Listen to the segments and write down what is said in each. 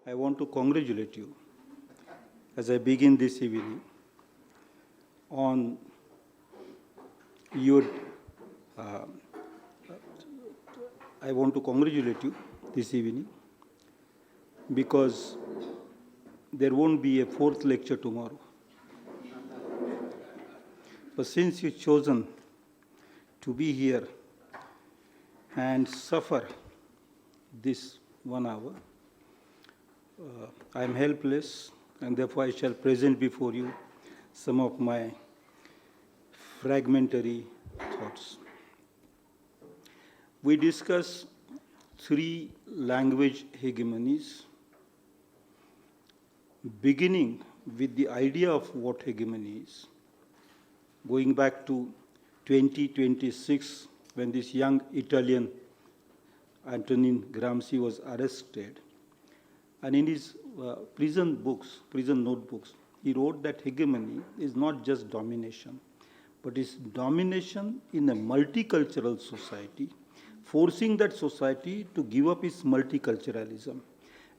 I want to congratulate you as I begin this evening on your. I want to congratulate you this evening because there won't be a fourth lecture tomorrow. But since you've chosen to be here and suffer this 1 hour, I am helpless, and therefore I shall present before you some of my fragmentary thoughts. We discuss 3 language hegemonies, beginning with the idea of what hegemony is, going back to 2026 when this young Italian Antonin Gramsci was arrested. And in his prison notebooks, he wrote that hegemony is not just domination, but is domination in a multicultural society, forcing that society to give up its multiculturalism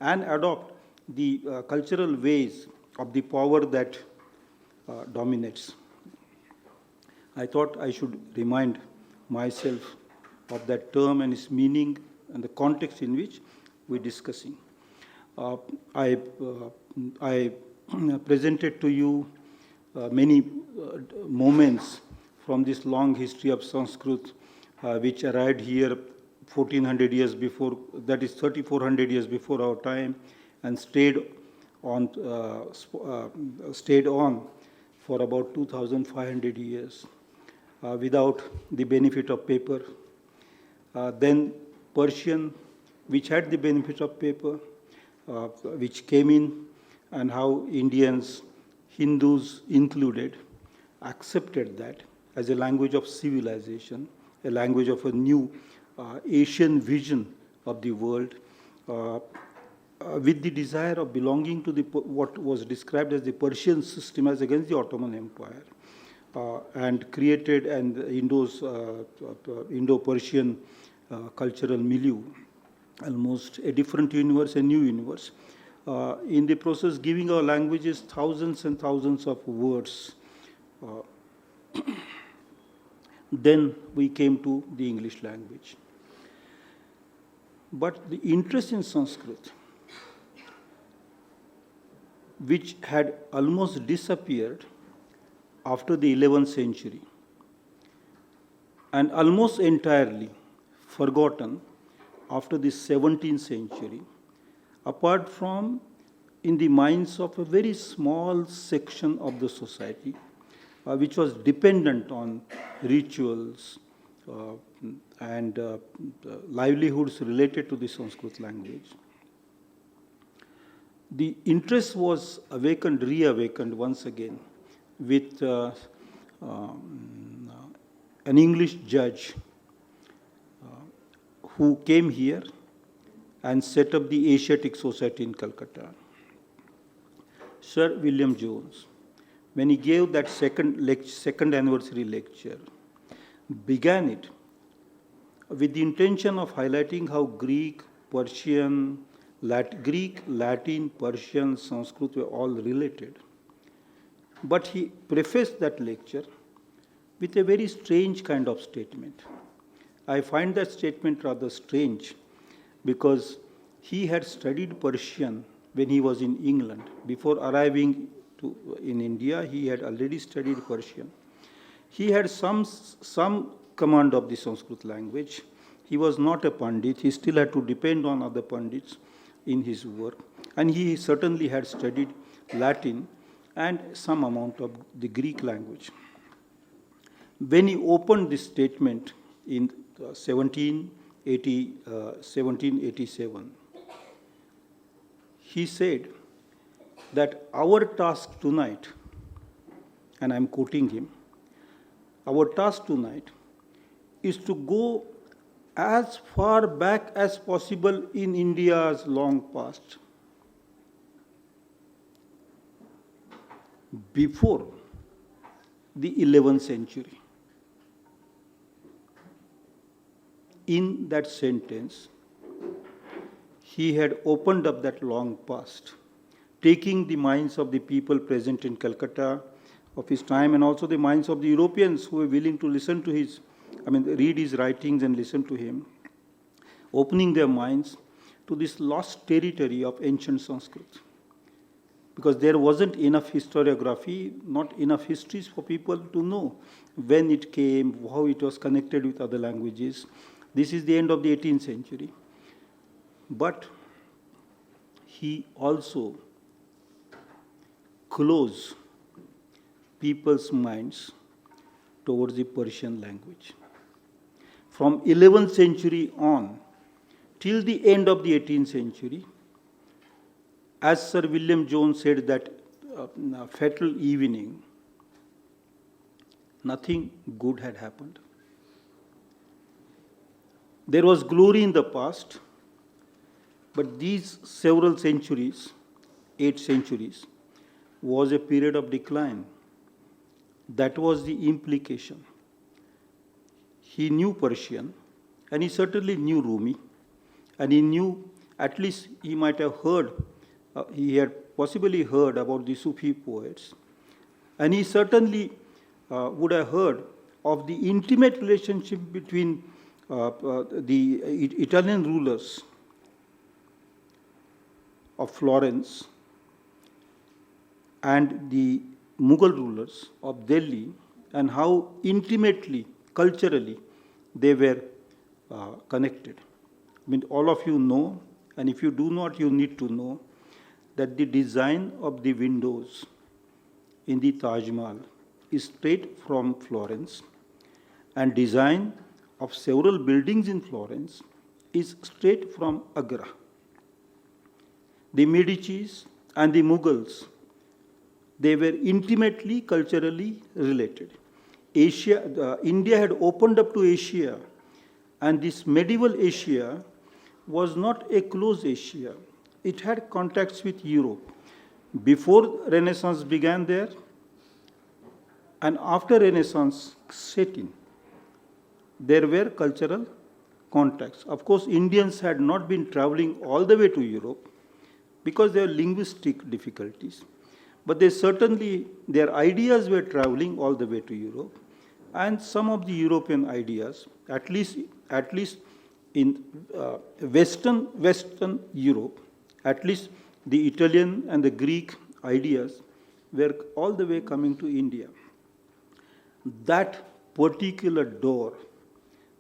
and adopt the cultural ways of the power that dominates. I thought I should remind myself of that term and its meaning and the context in which we're discussing. I presented to you many moments from this long history of Sanskrit, which arrived here 1400 years before, that is 3400 years before our time, and stayed on for about 2500 years without the benefit of paper. Then Persian, which had the benefit of paper, which came in, and how Indians, Hindus included, accepted that as a language of civilization, a language of a new Asian vision of the world, with the desire of belonging to what was described as the Persian system as against the Ottoman Empire, and created an Indo-Persian cultural milieu, almost a different universe, a new universe. In the process, giving our languages thousands and thousands of words. Then we came to the English language. But the interest in Sanskrit, which had almost disappeared after the 11th century and almost entirely forgotten after the 17th century, apart from in the minds of a very small section of the society, which was dependent on rituals and livelihoods related to the Sanskrit language. The interest was reawakened once again with an English judge who came here and set up the Asiatic Society in Calcutta. Sir William Jones, when he gave that second anniversary lecture, began it with the intention of highlighting how Greek, Latin, Persian, Sanskrit were all related. But he prefaced that lecture with a very strange kind of statement. I find that statement rather strange because he had studied Persian when he was in England. Before arriving in India, he had already studied Persian. He had some command of the Sanskrit language. He was not a Pandit. He still had to depend on other Pandits in his work. And he certainly had studied Latin and some amount of the Greek language. When he opened this statement in 1787, he said that our task tonight, and I'm quoting him, our task tonight is to go as far back as possible in India's long past, before the 11th century. In that sentence, he had opened up that long past, taking the minds of the people present in Calcutta of his time and also the minds of the Europeans who were willing to listen to read his writings and listen to him, opening their minds to this lost territory of ancient Sanskrit. Because there wasn't enough historiography, not enough histories for people to know when it came, how it was connected with other languages. This is the end of the 18th century. But he also closed people's minds towards the Persian language. From 11th century on, till the end of the 18th century, as Sir William Jones said that fatal evening, nothing good had happened. There was glory in the past, but these several centuries, 8 centuries, was a period of decline. That was the implication. He knew Persian, and he certainly knew Rumi, and he knew, at least he might have heard, he had possibly heard about the Sufi poets, and he certainly would have heard of the intimate relationship between the Italian rulers of Florence and the Mughal rulers of Delhi, and how intimately, culturally, they were connected. All of you know, and if you do not, you need to know, that the design of the windows in the Taj Mahal is straight from Florence, and design of several buildings in Florence is straight from Agra. The Medicis and the Mughals, they were intimately culturally related. India had opened up to Asia, and this medieval Asia was not a closed Asia. It had contacts with Europe. Before Renaissance began there, and after Renaissance set in, there were cultural contacts. Of course, Indians had not been traveling all the way to Europe because there were linguistic difficulties. But they certainly, their ideas were traveling all the way to Europe. And some of the European ideas, at least in Western Europe, at least the Italian and the Greek ideas were all the way coming to India. That particular door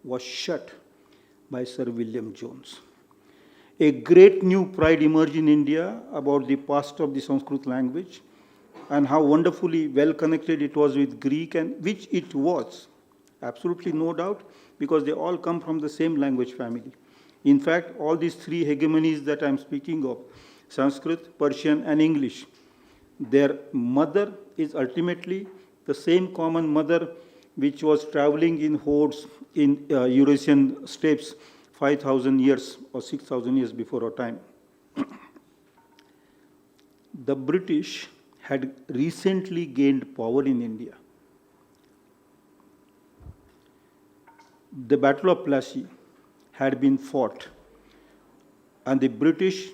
was shut by Sir William Jones. A great new pride emerged in India about the past of the Sanskrit language and how wonderfully well connected it was with Greek, and which it was, absolutely no doubt, because they all come from the same language family. In fact, all these 3 hegemonies that I'm speaking of, Sanskrit, Persian, and English, their mother is ultimately the same common mother which was traveling in hordes in Eurasian steppes 5,000 years or 6,000 years before our time. The British had recently gained power in India. The Battle of Plassey had been fought, and the British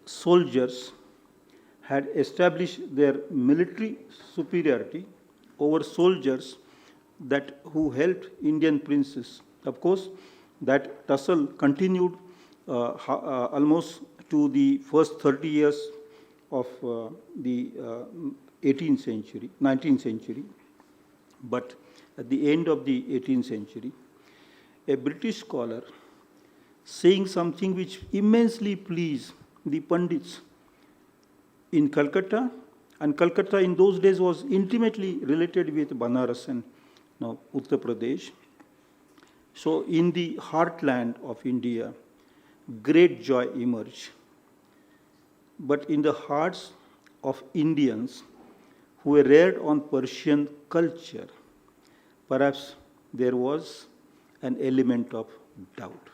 soldiers had established their military superiority over soldiers who helped Indian princes. Of course, that tussle continued almost to the first 30 years of the 18th century, 19th century. But at the end of the 18th century, a British scholar saying something which immensely pleased the Pandits in Calcutta, and Calcutta in those days was intimately related with Banaras and Uttar Pradesh. So in the heartland of India, great joy emerged. But in the hearts of Indians who were reared on Persian culture, perhaps there was an element of doubt.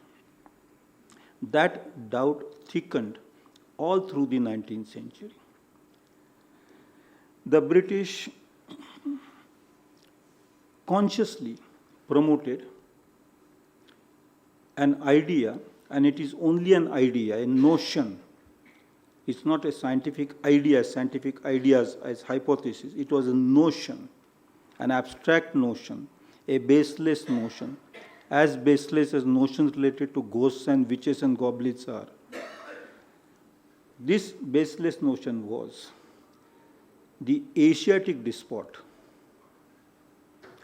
That doubt thickened all through the 19th century. The British consciously promoted an idea and it is only an idea, a notion. It's not a scientific idea, scientific ideas as hypothesis. It was a notion, an abstract notion, a baseless notion, as baseless as notions related to ghosts and witches and goblins are. This baseless notion was the Asiatic despot.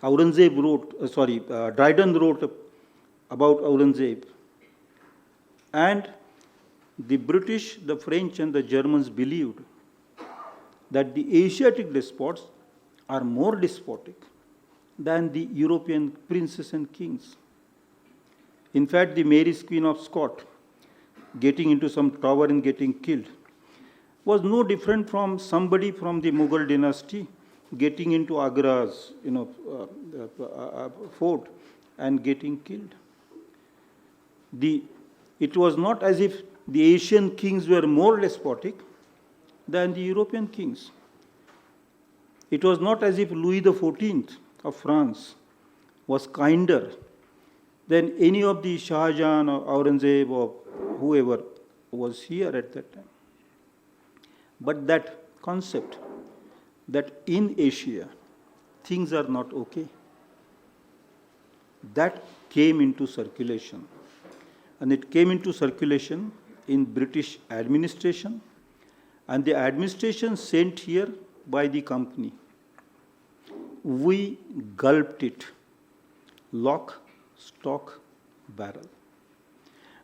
Aurangzeb wrote, Dryden wrote about Aurangzeb, and the British, the French, and the Germans believed that the Asiatic despots are more despotic than the European princes and kings. In fact, the Mary's Queen of Scots getting into some tower and getting killed was no different from somebody from the Mughal dynasty getting into Agra's fort and getting killed. It was not as if the Asian kings were more despotic than the European kings. It was not as if Louis XIV of France was kinder than any of the Shah Jahan or Aurangzeb or whoever was here at that time. But that concept that in Asia things are not okay, that came into circulation. And it came into circulation in British administration, and the administration sent here by the company. We gulped it, lock, stock, barrel.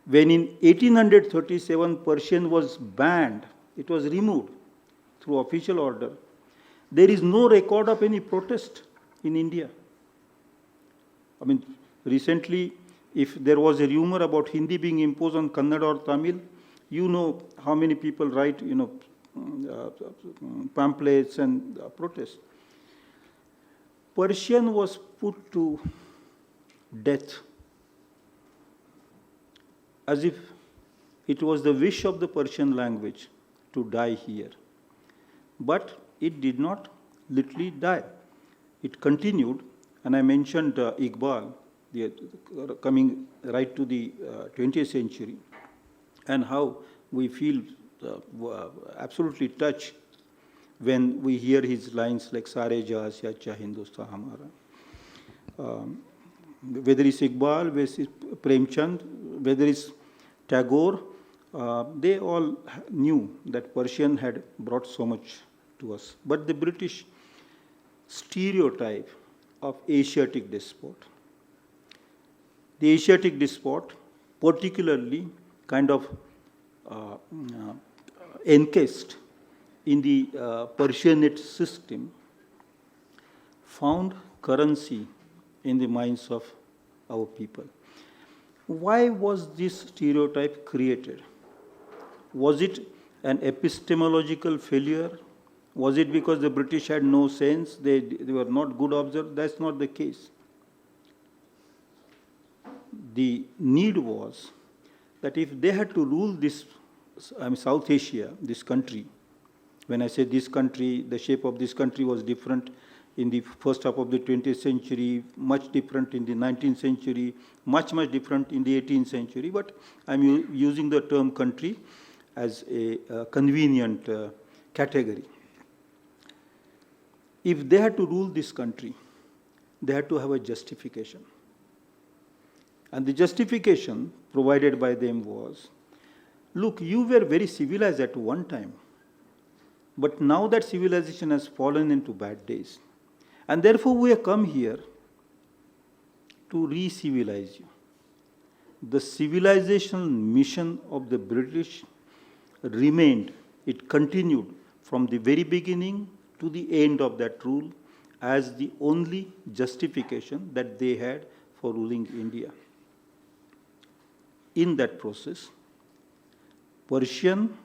When in 1837 Persian was banned, it was removed through official order, there is no record of any protest in India. I mean, recently, if there was a rumor about Hindi being imposed on Kannada or Tamil, you know how many people write, pamphlets and protests. Persian was put to death as if it was the wish of the Persian language to die here. But it did not literally die. It continued, and I mentioned Iqbal, coming right to the 20th century, and how we feel absolutely touched when we hear his lines like Sare Jahan se acha Hindustan Hamara. Whether it's Iqbal, whether it's Premchand, whether it's Tagore, they all knew that Persian had brought so much to us. But the British stereotype of Asiatic despot, the Asiatic despot, particularly kind of encased in the Persianate system, found currency in the minds of our people. Why was this stereotype created? Was it an epistemological failure? Was it because the British had no sense, they were not good observers? That's not the case. The need was that if they had to rule this, South Asia, this country, when I say this country, the shape of this country was different in the first half of the 20th century, much different in the 19th century, much different in the 18th century, but I'm using the term country as a convenient category. If they had to rule this country, they had to have a justification. And the justification provided by them was, look, you were very civilized at one time, but now that civilization has fallen into bad days. And therefore we have come here to re-civilize you. The civilizational mission of the British remained, it continued from the very beginning to the end of that rule as the only justification that they had for ruling India. In that process, Persian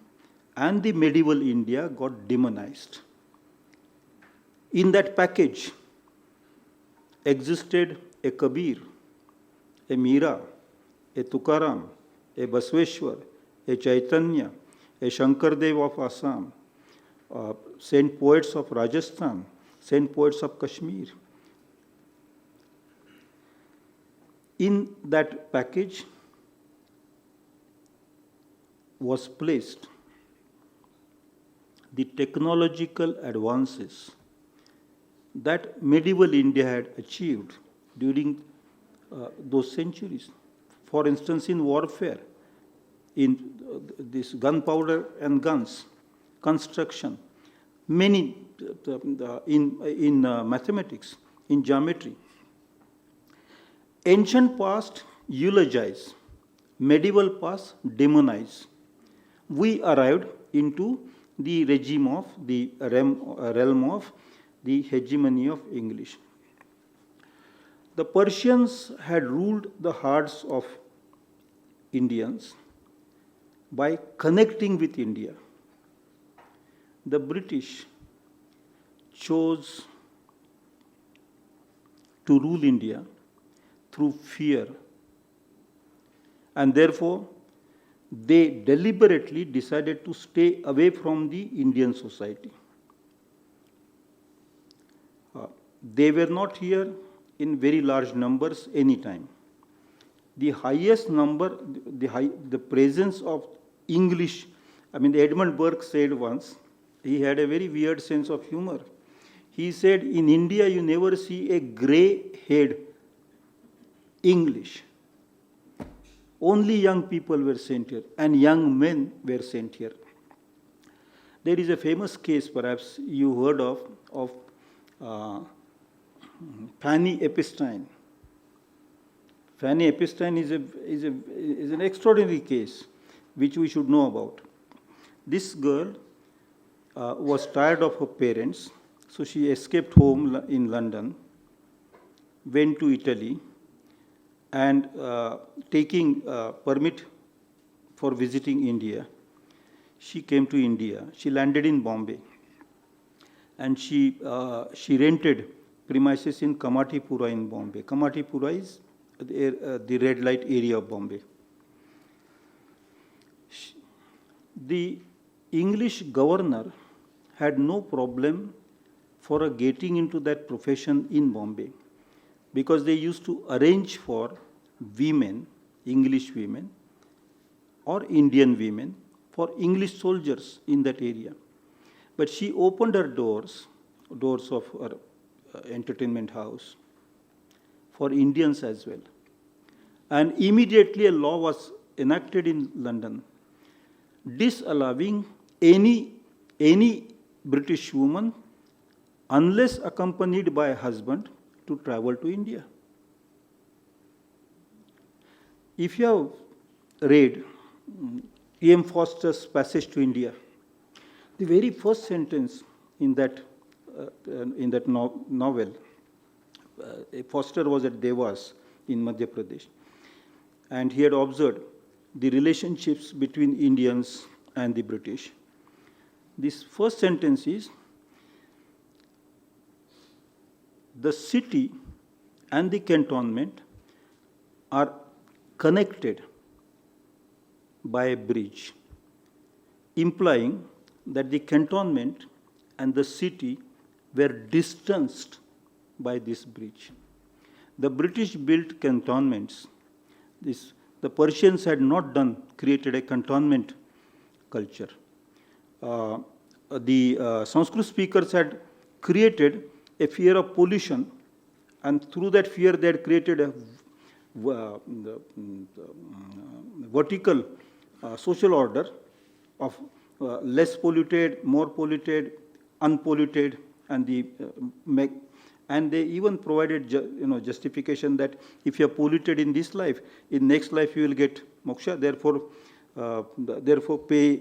and the medieval India got demonized. In that package existed a Kabir, a Mira, a Tukaram, a Basweshwar, a Chaitanya, a Shankardev of Assam, saint poets of Rajasthan, saint poets of Kashmir. In that package, was placed, the technological advances that medieval India had achieved during those centuries. For instance, in warfare, in this gunpowder and guns, construction, many in mathematics, in geometry. Ancient past eulogize, medieval past demonize. We arrived into the regime of the realm of the hegemony of English. The Persians had ruled the hearts of Indians by connecting with India. The British chose to rule India through fear, and therefore they deliberately decided to stay away from the Indian society. They were not here in very large numbers anytime. The highest number, the presence of English, Edmund Burke said once, he had a very weird sense of humor. He said, in India you never see a grey-haired English. Only young people were sent here, and young men were sent here. There is a famous case, perhaps you heard of Fanny Epstein. Fanny Epstein is an extraordinary case which we should know about. This girl was tired of her parents, so she escaped home in London, went to Italy, and taking permit for visiting India, she came to India. She landed in Bombay, and she rented premises in Kamatipura in Bombay. Kamatipura is the red light area of Bombay. The English governor had no problem for her getting into that profession in Bombay, because they used to arrange for women, English women or Indian women, for English soldiers in that area. But she opened her doors of her entertainment house for Indians as well. And immediately a law was enacted in London disallowing any British woman, unless accompanied by a husband, to travel to India. If you have read E.M. Foster's Passage to India, the very first sentence in that novel, Foster was at Devas in Madhya Pradesh, and he had observed the relationships between Indians and the British. This first sentence is, the city and the cantonment are connected by a bridge, implying that the cantonment and the city were distanced by this bridge. The British built cantonments. The Persians had not created a cantonment culture. The Sanskrit speakers had created a fear of pollution, and through that fear they had created a vertical social order of less polluted, more polluted, unpolluted, and they even provided justification that if you are polluted in this life, in next life you will get moksha. Therefore pay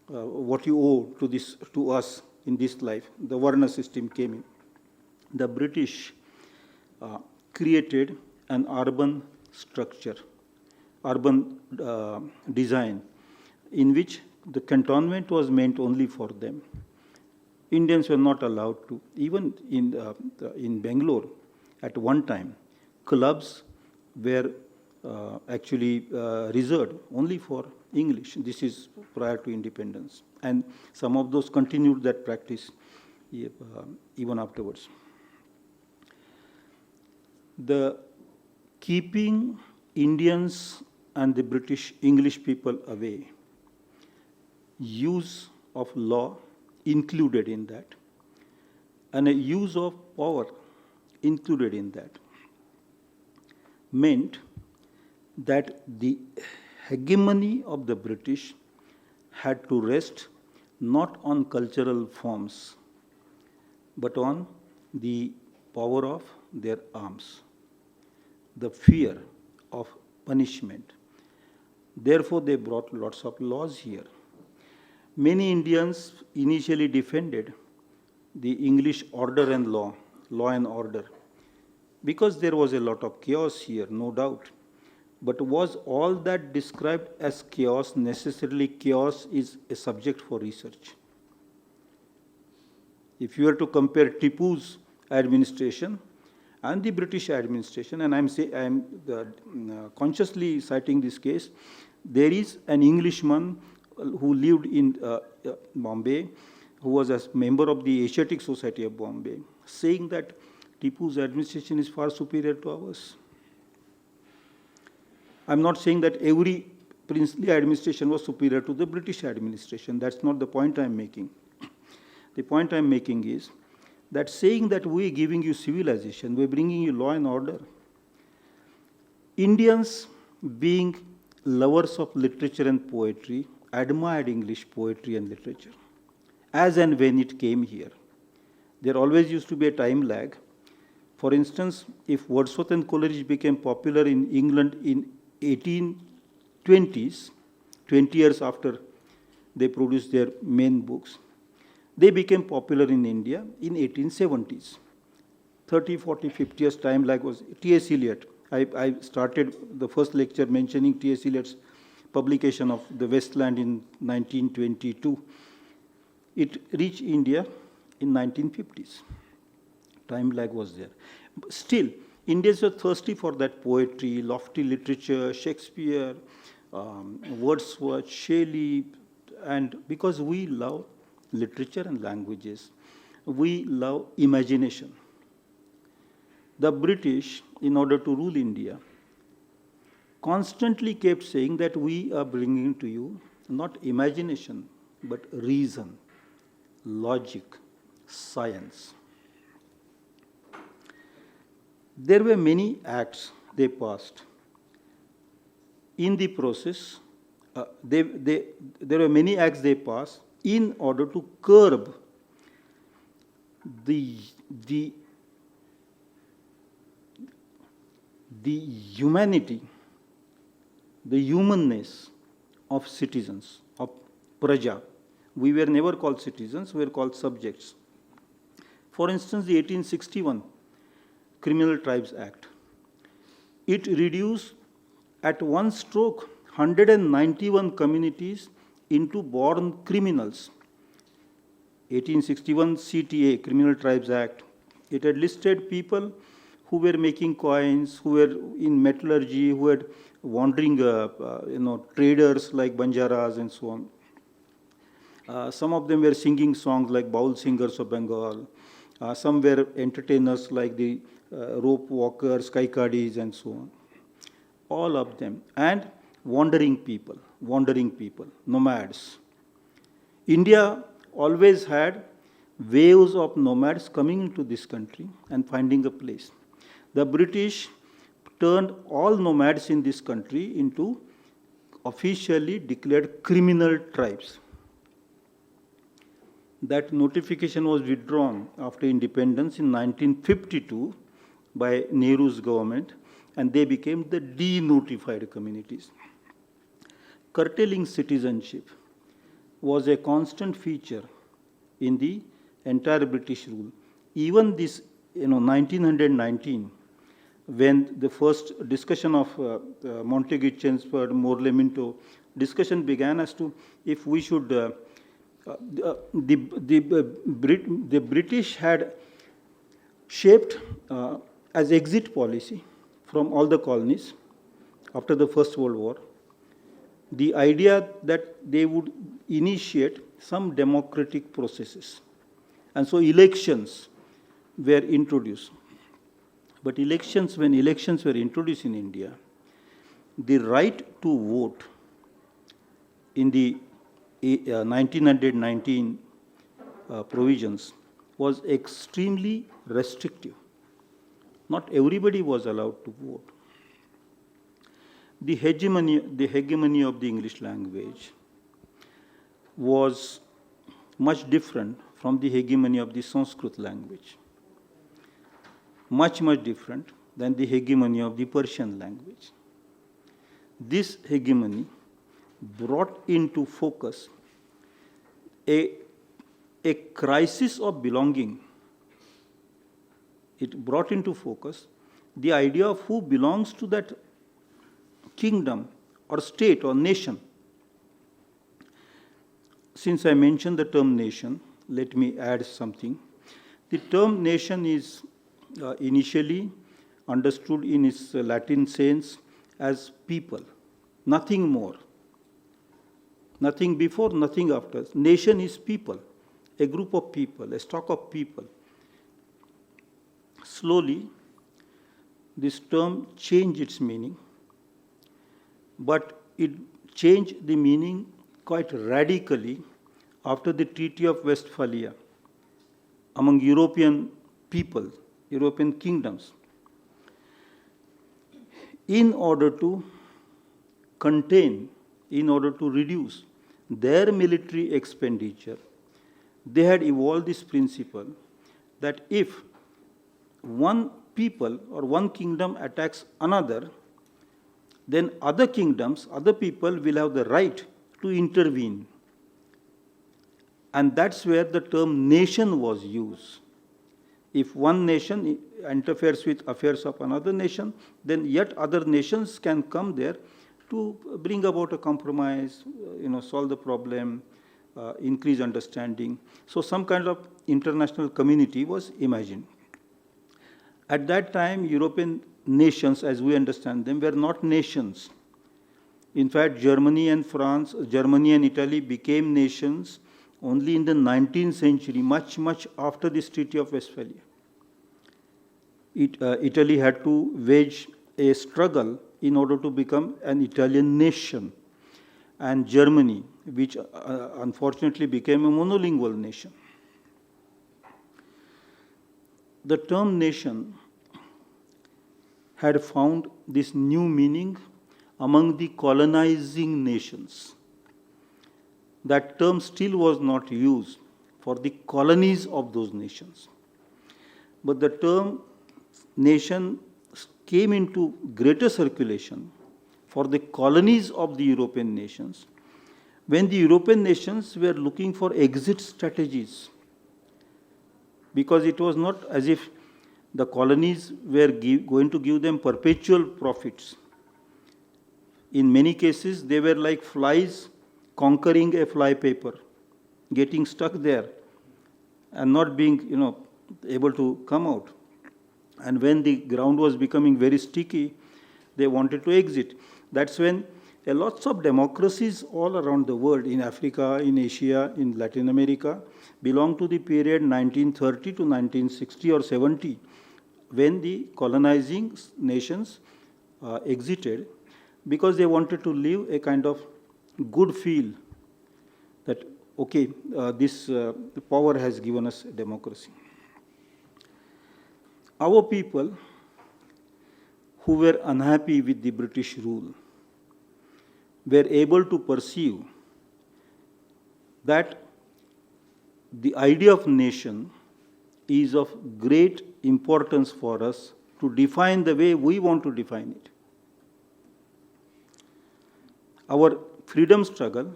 what you owe to us in this life. The Varna system came in. The British created an urban structure, urban design, in which the cantonment was meant only for them. Indians were not allowed to. Even in Bangalore, at one time, clubs were actually reserved only for English. This is prior to independence. And some of those continued that practice even afterwards. The keeping Indians and the English people away use of law included in that, and a use of power included in that, meant that the hegemony of the British had to rest not on cultural forms, but on the power of their arms, the fear of punishment. Therefore, they brought lots of laws here. Many Indians initially defended the English order and law and order, because there was a lot of chaos here, no doubt. But was all that described as chaos necessarily chaos is a subject for research? If you were to compare Tipu's administration and the British administration, and I'm consciously citing this case, there is an Englishman who lived in Bombay, who was a member of the Asiatic Society of Bombay, saying that Tipu's administration is far superior to ours. I'm not saying that every princely administration was superior to the British administration. That's not the point I'm making. The point I'm making is that saying that we're giving you civilization, we're bringing you law and order. Indians, being lovers of literature and poetry, admired English poetry and literature, as and when it came here. There always used to be a time lag. For instance, if Wordsworth and Coleridge became popular in England in 1820s, 20 years after they produced their main books, they became popular in India in 1870s. 30, 40, 50 years time lag was T.S. Eliot. I started the first lecture mentioning T.S. Eliot's publication of The Westland in 1922. It reached India in 1950s. Time lag was there. Still, Indians were thirsty for that poetry, lofty literature, Shakespeare, Wordsworth, Shelley, and because we love literature and languages, we love imagination. The British, in order to rule India, constantly kept saying that we are bringing to you not imagination, but reason, logic, science. There were many acts they passed. In the process, there were many acts they passed in order to curb the humanity, the humanness of citizens, of praja. We were never called citizens, we were called subjects. For instance, the 1861 Criminal Tribes Act. It reduced at one stroke 191 communities into born criminals. 1861 CTA, Criminal Tribes Act. It had listed people who were making coins, who were in metallurgy, who were wandering, traders like Banjaras and so on. Some of them were singing songs like Baul Singers of Bengal. Some were entertainers like the rope walkers, kaikadis, and so on. All of them. And wandering people, nomads. India always had waves of nomads coming into this country and finding a place. The British turned all nomads in this country into officially declared criminal tribes. That notification was withdrawn after independence in 1952 by Nehru's government, and they became the denotified communities. Curtailing citizenship was a constant feature in the entire British rule. Even this, 1919, when the first discussion of Montagu, Chelmsford, Morley Minto, discussion began as to if we should, the British had shaped as exit policy from all the colonies after the First World War, the idea that they would initiate some democratic processes. And so elections were introduced. But when elections were introduced in India, the right to vote in the 1919 provisions was extremely restrictive. Not everybody was allowed to vote. The hegemony of the English language was much different from the hegemony of the Sanskrit language. Much, much different than the hegemony of the Persian language. This hegemony brought into focus a crisis of belonging. It brought into focus the idea of who belongs to that kingdom or state or nation. Since I mentioned the term nation, let me add something. The term nation is initially understood in its Latin sense as people, nothing more. Nothing before, nothing after. Nation is people, a group of people, a stock of people. Slowly, this term changed its meaning, but it changed the meaning quite radically after the Treaty of Westphalia among European people, European kingdoms. In order to contain, in order to reduce their military expenditure, they had evolved this principle that if one people or one kingdom attacks another, then other kingdoms, other people will have the right to intervene. And that's where the term nation was used. If one nation interferes with affairs of another nation, then yet other nations can come there to bring about a compromise, solve the problem, increase understanding. So some kind of international community was imagined. At that time, European nations, as we understand them, were not nations. In fact, Germany and Italy became nations only in the 19th century, much, much after this Treaty of Westphalia. Italy had to wage a struggle in order to become an Italian nation. And Germany, which unfortunately became a monolingual nation. The term nation had found this new meaning among the colonizing nations. That term still was not used for the colonies of those nations. But the term nation came into greater circulation for the colonies of the European nations when the European nations were looking for exit strategies. Because it was not as if the colonies were going to give them perpetual profits. In many cases, they were like flies conquering a flypaper, getting stuck there and not being able to come out. And when the ground was becoming very sticky, they wanted to exit. That's when lots of democracies all around the world, in Africa, in Asia, in Latin America, belong to the period 1930 to 1960 or 70, when the colonizing nations exited, because they wanted to live a kind of good feel that, okay, this power has given us democracy. Our people who were unhappy with the British rule were able to perceive that the idea of nation is of great importance for us to define the way we want to define it. Our freedom struggle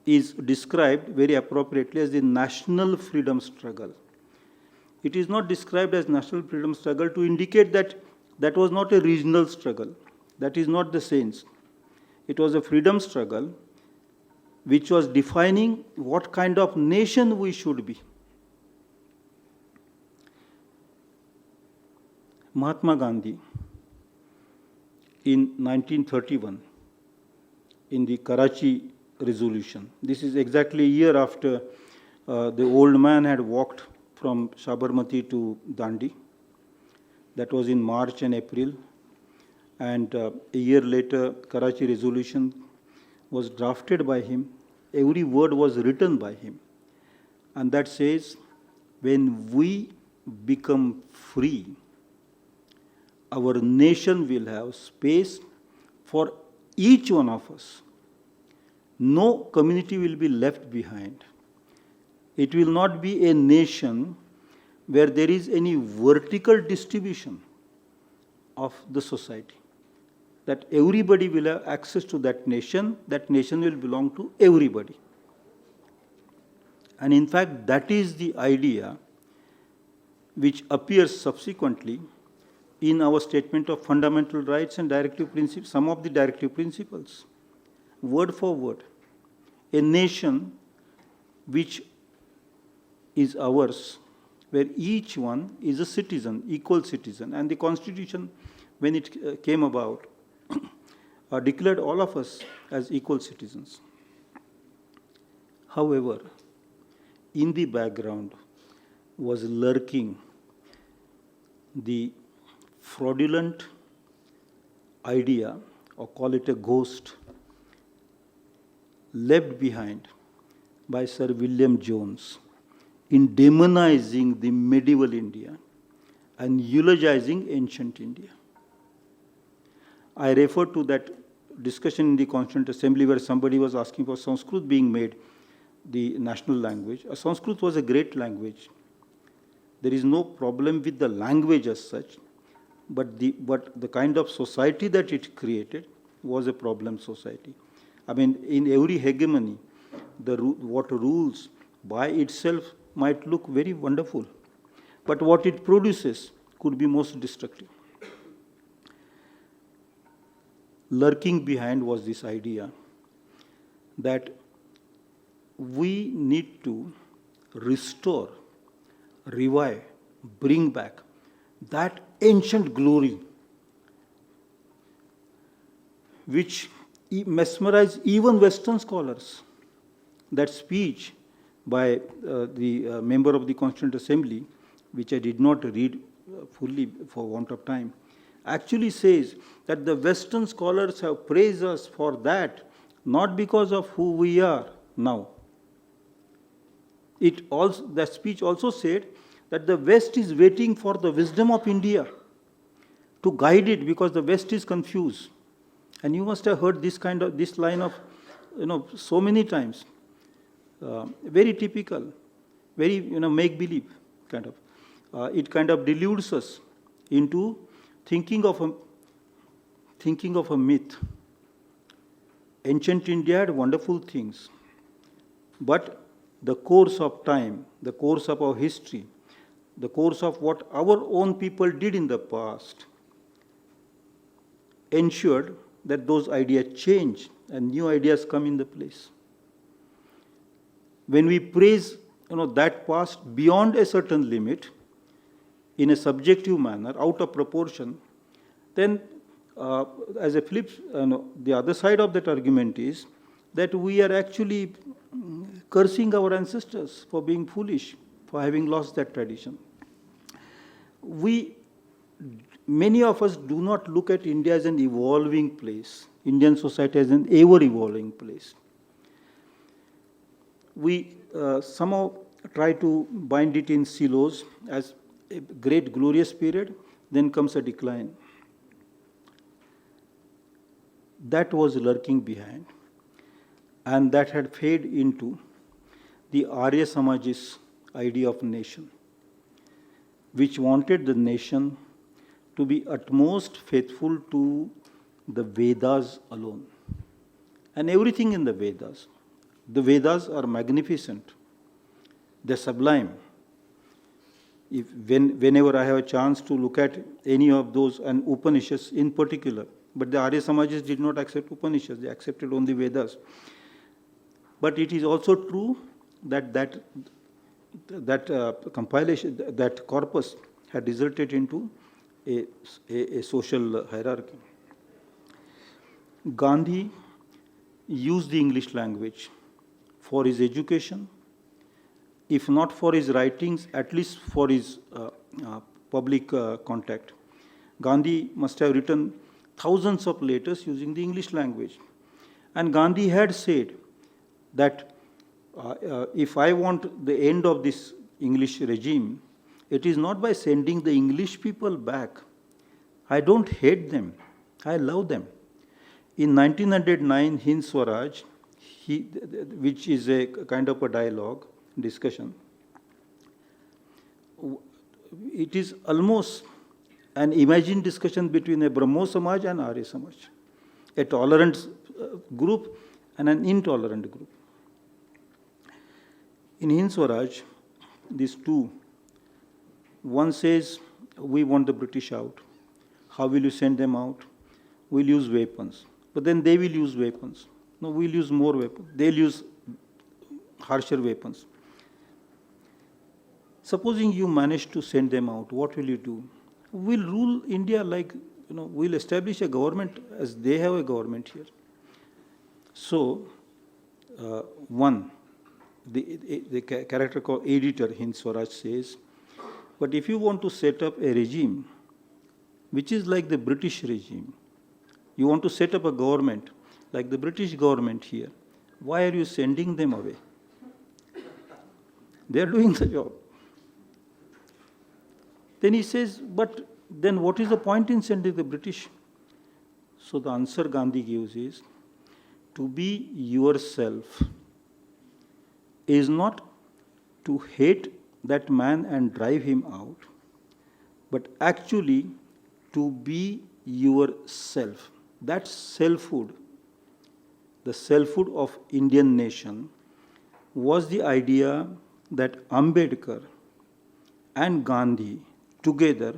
is described very appropriately as the national freedom struggle. It is not described as national freedom struggle to indicate that that was not a regional struggle. That is not the sense. It was a freedom struggle which was defining what kind of nation we should be. Mahatma Gandhi, in 1931, in the Karachi resolution, this is exactly a year after the old man had walked from Sabarmati to Dandi. That was in March and April. And a year later, Karachi resolution was drafted by him, every word was written by him. And that says, when we become free, our nation will have space for each one of us. No community will be left behind. It will not be a nation where there is any vertical distribution of the society. That everybody will have access to that nation will belong to everybody. And in fact, that is the idea which appears subsequently in our statement of fundamental rights and directive principles, some of the directive principles, word for word. A nation which is ours, where each one is a citizen, equal citizen. And the Constitution, when it came about, declared all of us as equal citizens. However, in the background was lurking the fraudulent idea, or call it a ghost, left behind by Sir William Jones in demonizing the medieval India and eulogizing ancient India. I refer to that discussion in the Constituent Assembly where somebody was asking for Sanskrit being made the national language. Sanskrit was a great language. There is no problem with the language as such, but the kind of society that it created was a problem society. I mean, in every hegemony, what rules by itself might look very wonderful, but what it produces could be most destructive. Lurking behind was this idea that we need to restore, revive, bring back that ancient glory which mesmerized even Western scholars. That speech by the member of the Constituent Assembly, which I did not read fully for want of time, actually says that the Western scholars have praised us for that, not because of who we are now. That speech also said that the West is waiting for the wisdom of India to guide it because the West is confused. And you must have heard this line of, so many times. Very typical, very, make-believe kind of. It kind of deludes us into thinking of a myth. Ancient India had wonderful things, but the course of time, the course of our history, the course of what our own people did in the past ensured that those ideas change and new ideas come in the place. When we praise that past beyond a certain limit, in a subjective manner, out of proportion, then as a flip, the other side of that argument is that we are actually cursing our ancestors for being foolish, for having lost that tradition. Many of us do not look at India as an evolving place, Indian society as an ever-evolving place. We somehow try to bind it in silos as a great glorious period, then comes a decline. That was lurking behind, and that had faded into the Arya Samaj's idea of nation, which wanted the nation to be utmost faithful to the Vedas alone. And everything in the Vedas. The Vedas are magnificent. They're sublime. Whenever I have a chance to look at any of those, and Upanishads in particular, but the Arya Samajas did not accept Upanishads, they accepted only Vedas. But it is also true that compilation, that corpus had resulted into a social hierarchy. Gandhi used the English language for his education, if not for his writings, at least for his public contact. Gandhi must have written thousands of letters using the English language. And Gandhi had said that If I want the end of this English regime, it is not by sending the English people back. I don't hate them. I love them. In 1909, Hind Swaraj, which is a kind of a dialogue, discussion, it is almost an imagined discussion between a Brahmo Samaj and Arya Samaj, a tolerant group and an intolerant group. In Hind Swaraj, these two, one says, we want the British out. How will you send them out? We'll use weapons. But then they will use weapons. No, we'll use more weapons. They'll use harsher weapons. Supposing you manage to send them out, what will you do? We'll rule India like, we'll establish a government as they have a government here. So, the character called editor, Hind Swaraj, says, but if you want to set up a regime which is like the British regime, you want to set up a government like the British government here, why are you sending them away? They are doing the job. Then he says, but then what is the point in sending the British? So the answer Gandhi gives is, to be yourself is not to hate that man and drive him out, but actually to be yourself. That's selfhood. The selfhood of Indian nation was the idea that Ambedkar and Gandhi together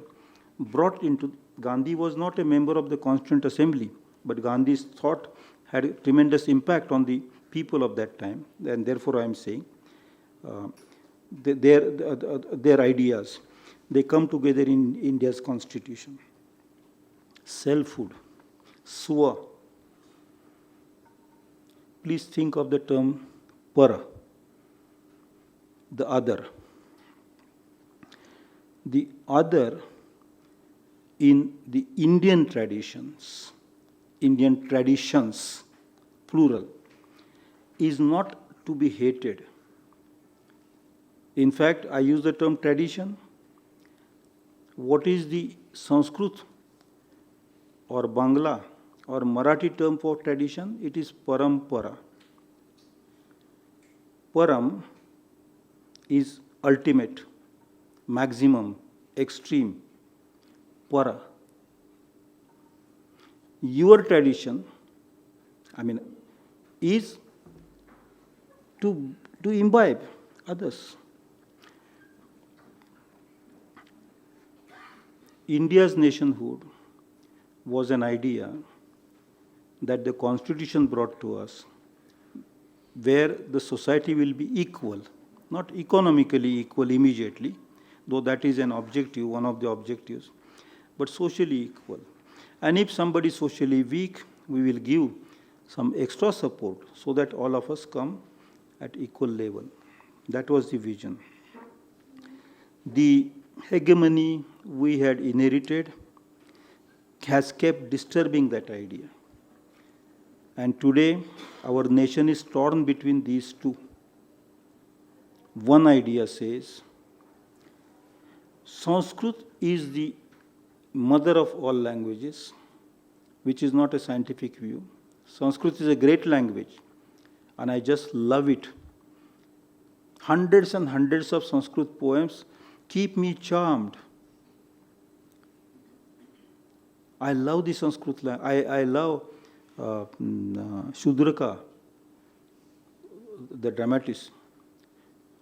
brought into. Gandhi was not a member of the Constituent Assembly, but Gandhi's thought had a tremendous impact on the people of that time, and therefore I am saying their ideas, they come together in India's constitution. Selfhood, swa. Please think of the term para, the other. The other in the Indian traditions, plural, is not to be hated. In fact, I use the term tradition. What is the Sanskrit or Bangla or Marathi term for tradition? It is parampara. Param is ultimate, maximum, extreme. Para. Your tradition, is to imbibe others. India's nationhood was an idea that the Constitution brought to us, where the society will be equal, not economically equal immediately, though that is an objective, one of the objectives, but socially equal. And if somebody is socially weak, we will give some extra support so that all of us come at equal level. That was the vision. The hegemony we had inherited has kept disturbing that idea. And today, our nation is torn between these two. One idea says, Sanskrit is the mother of all languages, which is not a scientific view. Sanskrit is a great language, and I just love it. Hundreds and hundreds of Sanskrit poems keep me charmed. I love the Sanskrit language. I love Shudraka, the dramatist.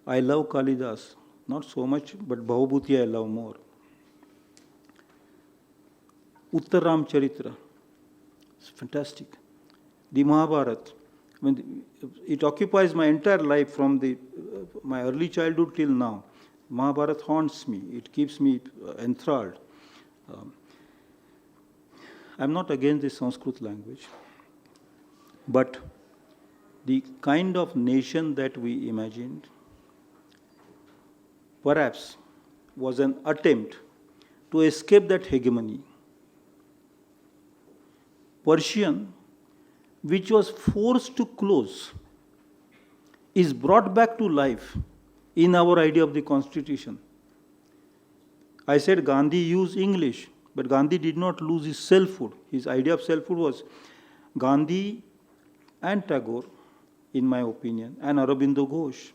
I love Kalidas, not so much, but Bhavabhuti I love more. Uttaram Charitra, it's fantastic. The Mahabharata, it occupies my entire life from my early childhood till now. Mahabharata haunts me, it keeps me enthralled. I'm not against the Sanskrit language, but the kind of nation that we imagined perhaps was an attempt to escape that hegemony. Persian, which was forced to close is brought back to life in our idea of the constitution. I said Gandhi used English, but Gandhi did not lose his selfhood. His idea of selfhood was Gandhi and Tagore, in my opinion, and Aurobindo Ghosh,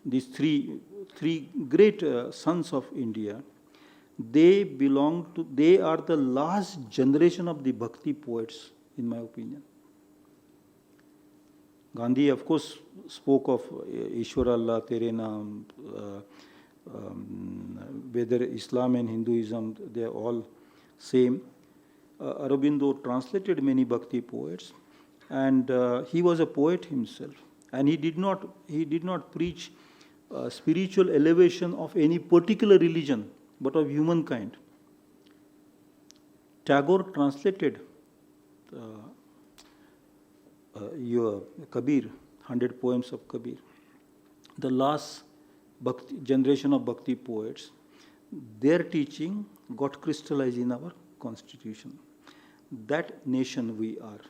these three great sons of India. They are the last generation of the Bhakti poets, in my opinion. Gandhi, of course, spoke of Ishwar Allah, Tere Naam, whether Islam and Hinduism, they are all same. Aurobindo translated many Bhakti poets, and he was a poet himself. And he did not preach spiritual elevation of any particular religion, but of humankind. Tagore translated your Kabir, 100 poems of Kabir. The last generation of Bhakti poets, their teaching got crystallized in our constitution. That nation we are.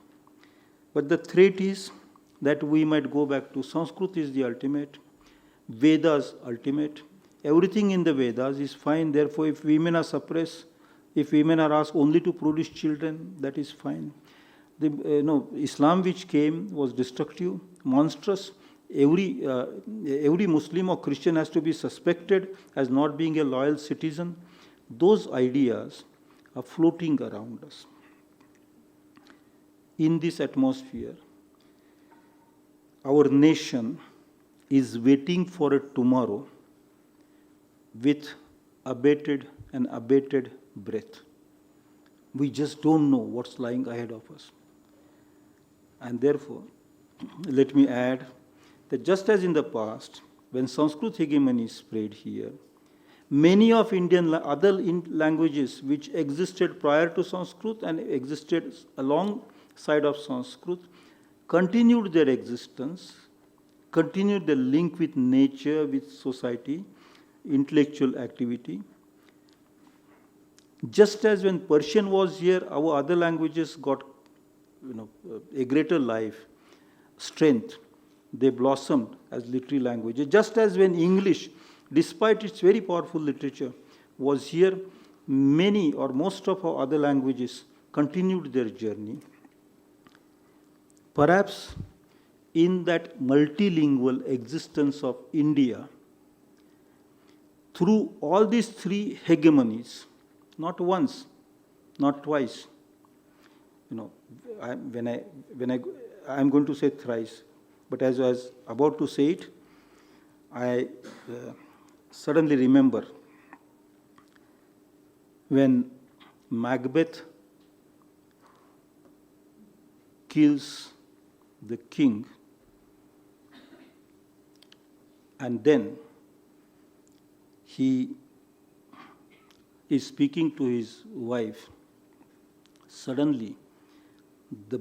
But the threat is that we might go back to Sanskrit is the ultimate, Vedas ultimate. Everything in the Vedas is fine. Therefore, if women are suppressed, if women are asked only to produce children, that is fine. Islam which came was destructive, monstrous. Every Muslim or Christian has to be suspected as not being a loyal citizen. Those ideas are floating around us. In this atmosphere, our nation is waiting for a tomorrow with abated breath. We just don't know what's lying ahead of us. And therefore, let me add that just as in the past, when Sanskrit hegemony spread here, many of other languages which existed prior to Sanskrit and existed alongside of Sanskrit continued their existence, continued their link with nature, with society, intellectual activity. Just as when Persian was here, our other languages got a greater life, strength. They blossomed as literary languages. Just as when English, despite its very powerful literature, was here, many or most of our other languages continued their journey. Perhaps in that multilingual existence of India, through all these three hegemonies, not once, not twice, I'm going to say thrice, but as I was about to say it, I suddenly remember when Macbeth kills the king, and then he is speaking to his wife. Suddenly, the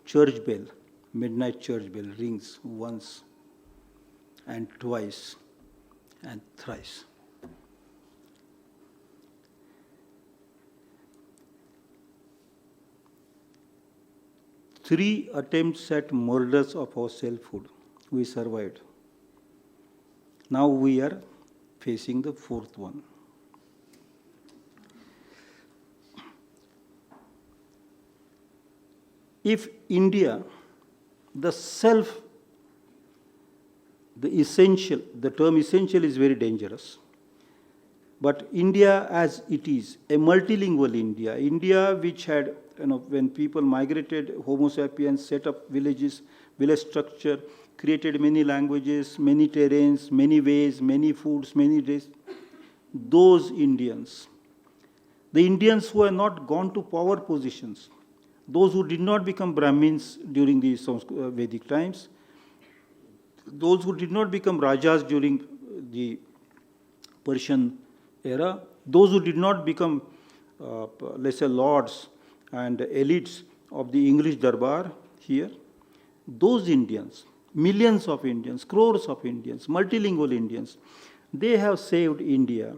church bell, midnight church bell rings once and twice and thrice. Three attempts at murders of our selfhood, we survived. Now we are facing the fourth one. If India, the term essential is very dangerous. But India as it is, a multilingual India which had, when people migrated, Homo sapiens set up villages, village structure, created many languages, many terrains, many ways, many foods, many days. Those Indians, the Indians who have not gone to power positions, those who did not become Brahmins during the Vedic times, those who did not become Rajas during the Persian era, those who did not become, let's say, lords and elites of the English Darbar here, those Indians, millions of Indians, crores of Indians, multilingual Indians, they have saved India,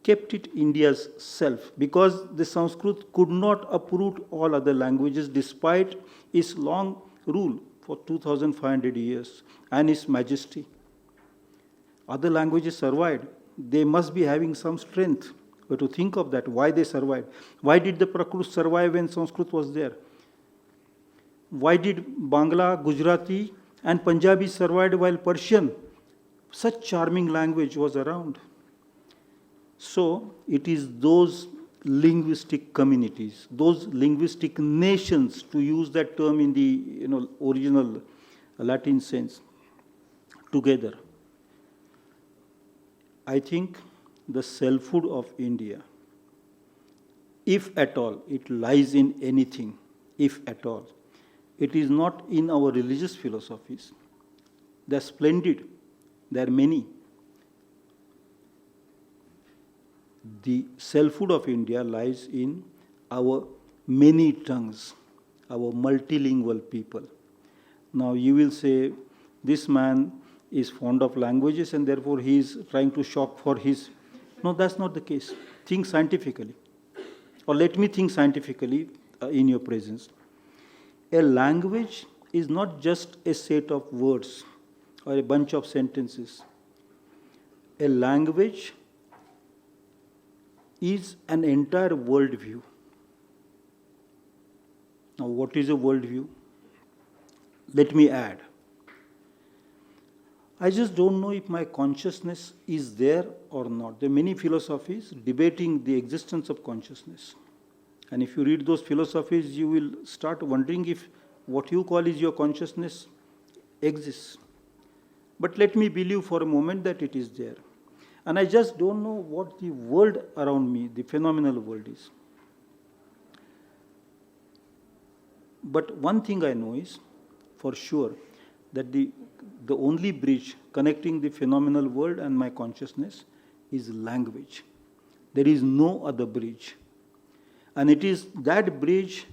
kept it India's self, because the Sanskrit could not uproot all other languages despite its long rule for 2,500 years, and its majesty. Other languages survived. They must be having some strength. But to think of that, why they survived. Why did the Prakrit survive when Sanskrit was there? Why did Bangla, Gujarati, and Punjabi survive while Persian, such charming language, was around? So it is those linguistic communities, those linguistic nations, to use that term in the original Latin sense, together. I think the selfhood of India, if at all it lies in anything, if at all, it is not in our religious philosophies. They are splendid. There are many. The selfhood of India lies in our many tongues, our multilingual people. Now you will say, this man is fond of languages and therefore he is trying to shop for his... No, that's not the case. Think scientifically. Or let me think scientifically in your presence. A language is not just a set of words or a bunch of sentences. A language is an entire worldview. Now, what is a worldview? Let me add. I just don't know if my consciousness is there or not. There are many philosophies debating the existence of consciousness. And if you read those philosophies, you will start wondering if what you call is your consciousness exists. But let me believe for a moment that it is there. And I just don't know what the world around me, the phenomenal world, is. But one thing I know is, for sure, that the only bridge connecting the phenomenal world and my consciousness is language. There is no other bridge. And it is that bridge,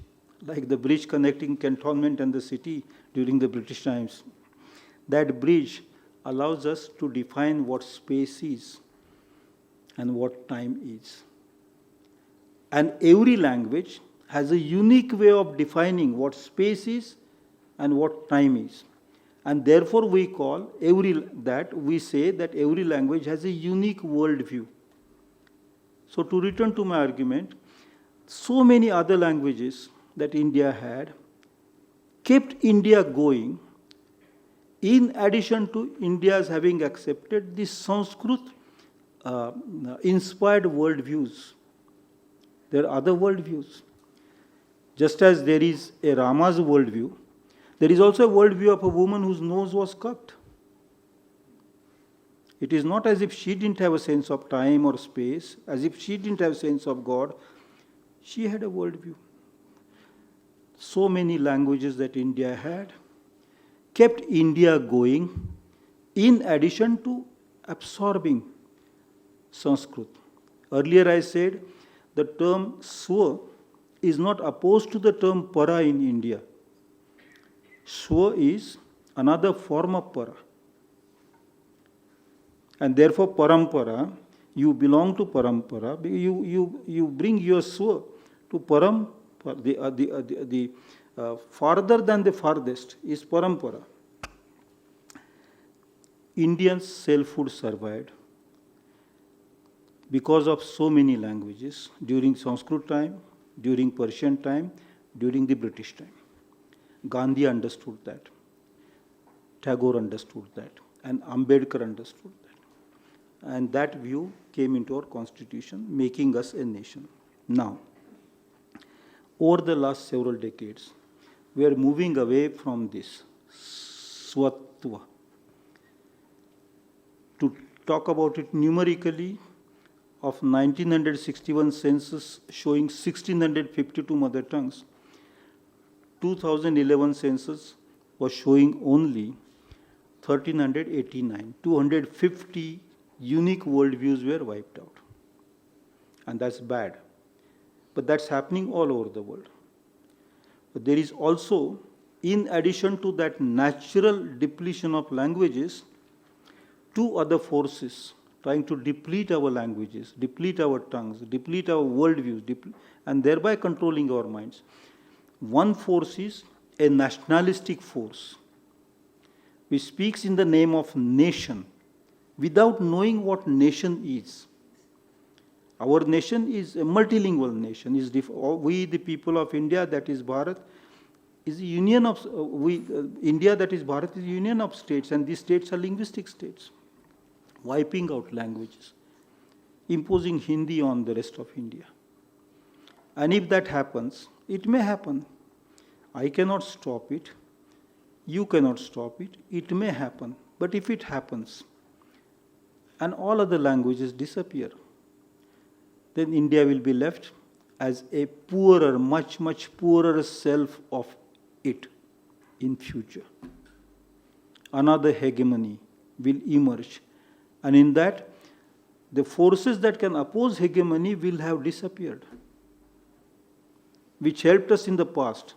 like the bridge connecting cantonment and the city during the British times, that bridge allows us to define what space is and what time is. And every language has a unique way of defining what space is and what time is. And therefore we say that every language has a unique worldview. So to return to my argument, so many other languages that India had kept India going, in addition to India's having accepted the Sanskrit inspired worldviews. There are other worldviews. Just as there is a Rama's worldview, there is also a worldview of a woman whose nose was cut. It is not as if she didn't have a sense of time or space, as if she didn't have a sense of God. She had a worldview. So many languages that India had kept India going, in addition to absorbing Sanskrit. Earlier I said the term Swa is not opposed to the term Para in India. Swa is another form of Para. And therefore Parampara, you belong to Parampara, you bring your Swa to Parampara. The farther than the farthest is Parampara. Indians' selfhood survived because of so many languages during Sanskrit time, during Persian time, during the British time. Gandhi understood that. Tagore understood that. And Ambedkar understood that. And that view came into our constitution, making us a nation. Now, over the last several decades, we are moving away from this swatva. To talk about it numerically, of 1961 census showing 1652 mother tongues, 2011 census was showing only 1389. 250 unique worldviews were wiped out. And that's bad. But that's happening all over the world. But there is also, in addition to that natural depletion of languages, two other forces trying to deplete our languages, deplete our tongues, deplete our worldviews, and thereby controlling our minds. One force is a nationalistic force, which speaks in the name of nation without knowing what nation is. Our nation is a multilingual nation. We, the people of India, that is Bharat, is a union of India, that is Bharat, is a union of states, and these states are linguistic states, wiping out languages, imposing Hindi on the rest of India. And if that happens, it may happen. I cannot stop it. You cannot stop it. It may happen. But if it happens, and all other languages disappear, then India will be left as a poorer, much, much poorer self of it in future. Another hegemony will emerge. And in that, the forces that can oppose hegemony will have disappeared, which helped us in the past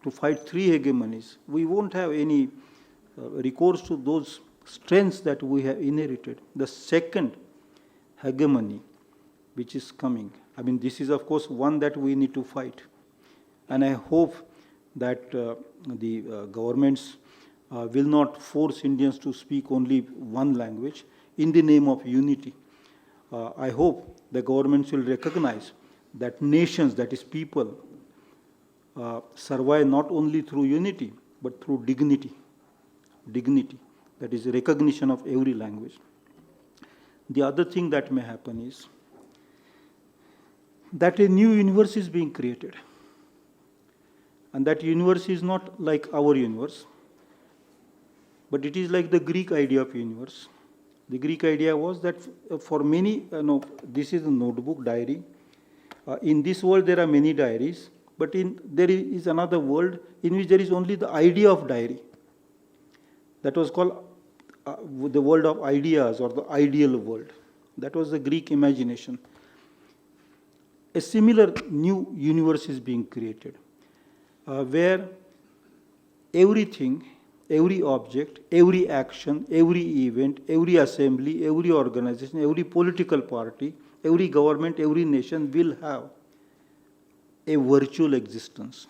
to fight 3 hegemonies. We won't have any recourse to those strengths that we have inherited. The second hegemony, which is coming, I mean, this is of course one that we need to fight. And I hope that the governments will not force Indians to speak only one language in the name of unity. I hope the governments will recognize that nations, that is people, survive not only through unity, but through dignity. Dignity, that is recognition of every language. The other thing that may happen is that a new universe is being created. And that universe is not like our universe, but it is like the Greek idea of universe. The Greek idea was that for many, this is a notebook, diary. In this world there are many diaries, but there is another world in which there is only the idea of diary. That was called the world of ideas, or the ideal world. That was the Greek imagination. A similar new universe is being created, where everything, every object, every action, every event, every assembly, every organization, every political party, every government, every nation will have a virtual existence.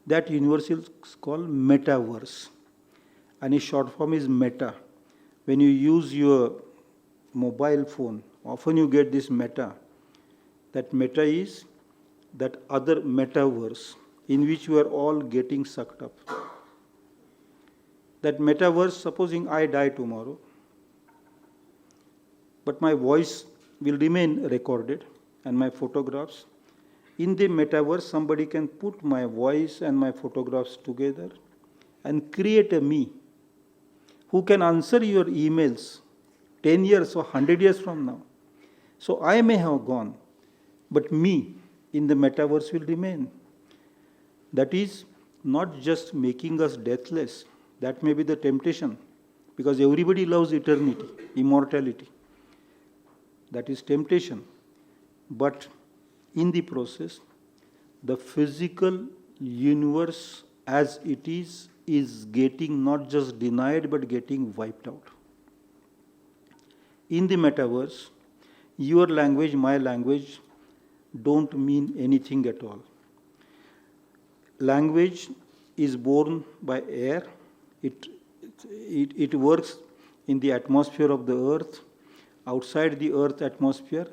That universe is called metaverse, and its short form is meta. When you use your mobile phone, often you get this meta. That meta is that other metaverse in which we are all getting sucked up. That metaverse, supposing I die tomorrow, but my voice will remain recorded and my photographs. In the metaverse, somebody can put my voice and my photographs together and create a me who can answer your emails 10 years or 100 years from now. So I may have gone, but me in the metaverse will remain. That is not just making us deathless. That may be the temptation, because everybody loves eternity, immortality. That is temptation. But in the process, the physical universe as it is getting not just denied, but getting wiped out. In the metaverse, your language, my language, don't mean anything at all. Language is born by air. It works in the atmosphere of the earth. Outside the earth atmosphere,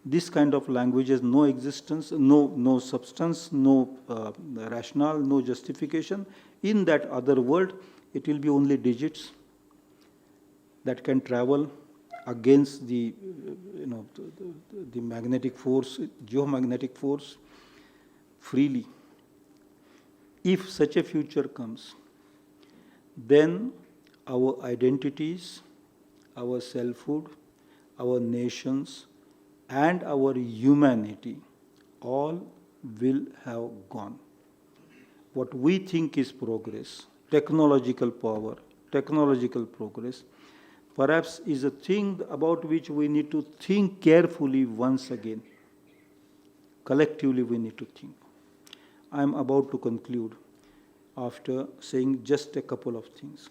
this kind of language has no existence, no substance, no rationale, no justification. In that other world, it will be only digits that can travel against the magnetic force, geomagnetic force, freely. If such a future comes, then our identities, our selfhood, our nations, and our humanity all will have gone. What we think is progress, technological power, technological progress, perhaps is a thing about which we need to think carefully once again. Collectively we need to think. I am about to conclude after saying just a couple of things.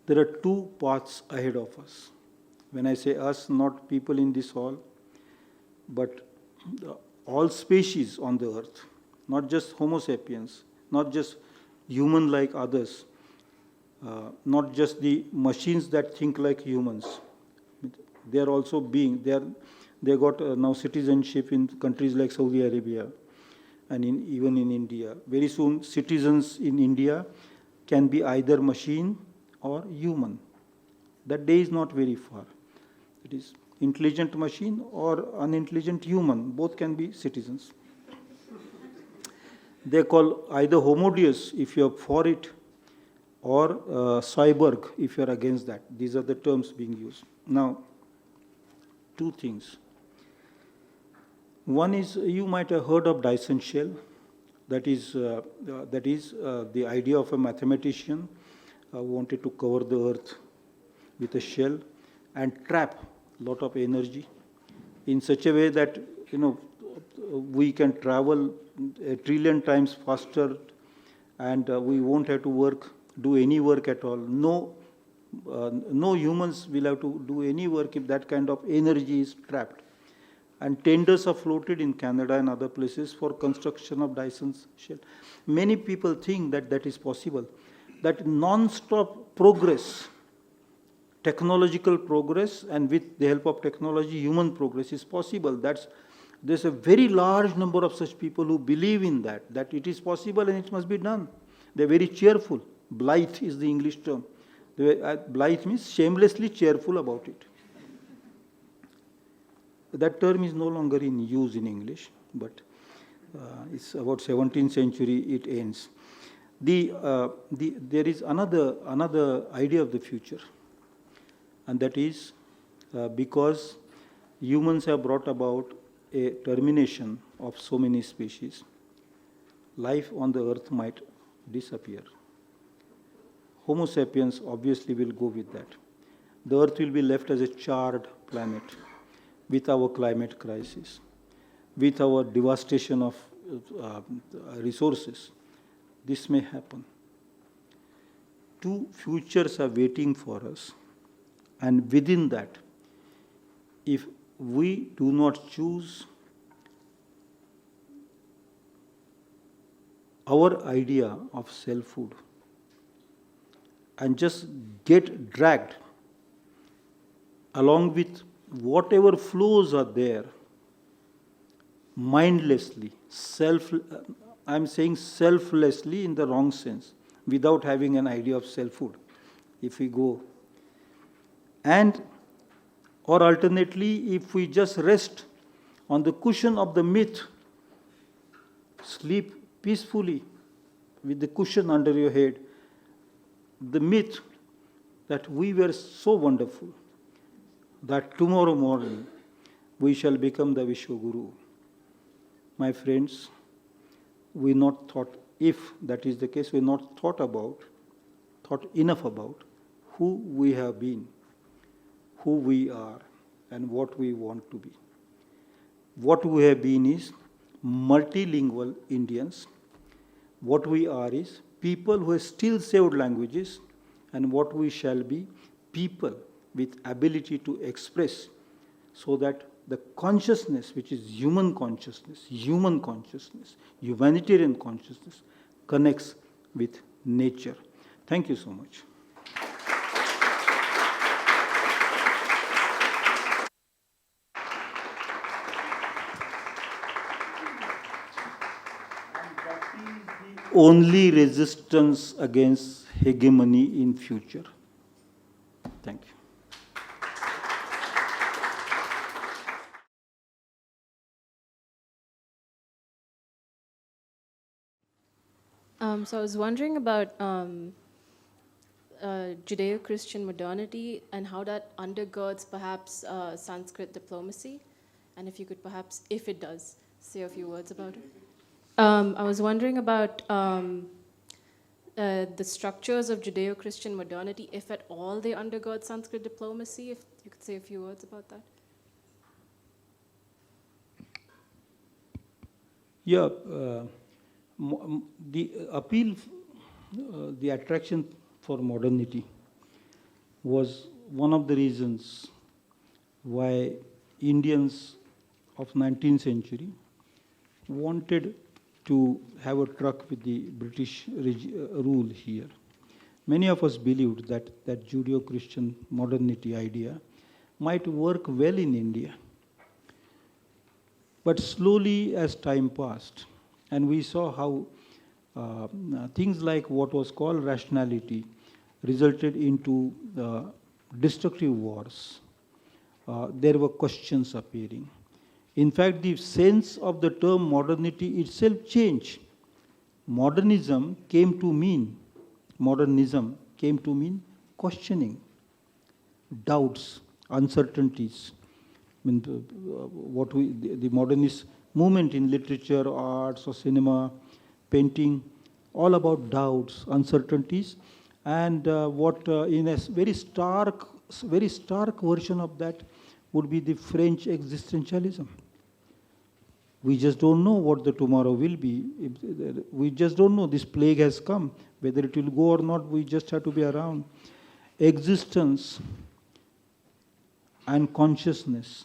There are 2 paths ahead of us. When I say us, not people in this hall, but all species on the earth, not just Homo sapiens, not just human like others, not just the machines that think like humans. They are also they got now citizenship in countries like Saudi Arabia and even in India. Very soon, citizens in India can be either machine or human. That day is not very far. It is intelligent machine or unintelligent human. Both can be citizens. They call either homo deus if you are for it, or cyborg if you are against that. These are the terms being used. Now, two things. One is, you might have heard of Dyson shell. That is the idea of a mathematician who wanted to cover the earth with a shell and trap a lot of energy in such a way that we can travel 1 trillion times faster, and we won't have to do any work at all. No humans will have to do any work if that kind of energy is trapped. And tenders are floated in Canada and other places for construction of Dyson's shell. Many people think that that is possible, that non-stop progress, technological progress, and with the help of technology, human progress is possible. There's a very large number of such people who believe in that it is possible and it must be done. They're very cheerful. Blithe is the English term. Blithe means shamelessly cheerful about it. That term is no longer in use in English, but it's about 17th century it ends. There is another idea of the future, and that is because humans have brought about a termination of so many species, life on the earth might disappear. Homo sapiens obviously will go with that. The earth will be left as a charred planet with our climate crisis, with our devastation of resources. This may happen. Two futures are waiting for us, and within that, if we do not choose our idea of selfhood and just get dragged along with whatever flows are there, mindlessly, I'm saying selflessly in the wrong sense, without having an idea of selfhood, if we go. Or alternately, if we just rest on the cushion of the myth, sleep peacefully with the cushion under your head, the myth that we were so wonderful, that tomorrow morning we shall become the Vishwaguru. My friends, we not thought, if that is the case, we not thought enough about who we have been, who we are, and what we want to be. What we have been is multilingual Indians. What we are is people who have still saved languages, and what we shall be, people with ability to express, so that the consciousness, which is human consciousness, humanitarian consciousness, connects with nature. Thank you so much. Only resistance against hegemony in future. Thank you. So I was wondering about Judeo-Christian modernity and how that undergirds perhaps Sanskrit diplomacy, and if you could perhaps, if it does, say a few words about it. I was wondering about the structures of Judeo-Christian modernity, if at all they undergird Sanskrit diplomacy, if you could say a few words about that. Yeah, the appeal, the attraction for modernity was one of the reasons why Indians of 19th century wanted to have a truck with the British rule here. many of us believed that Judeo-Christian modernity idea might work well in India. But slowly, as time passed, and we saw how things like what was called rationality resulted into destructive wars. There were questions appearing. In fact, the sense of the term modernity itself changed. Modernism came to mean questioning, doubts, uncertainties. I mean, the modernist movement in literature, arts, or cinema, painting, all about doubts, uncertainties, and in a very stark version of that would be the French existentialism. We just don't know what the tomorrow will be. We just don't know. This plague has come. Whether it will go or not, we just have to be around. Existence and consciousness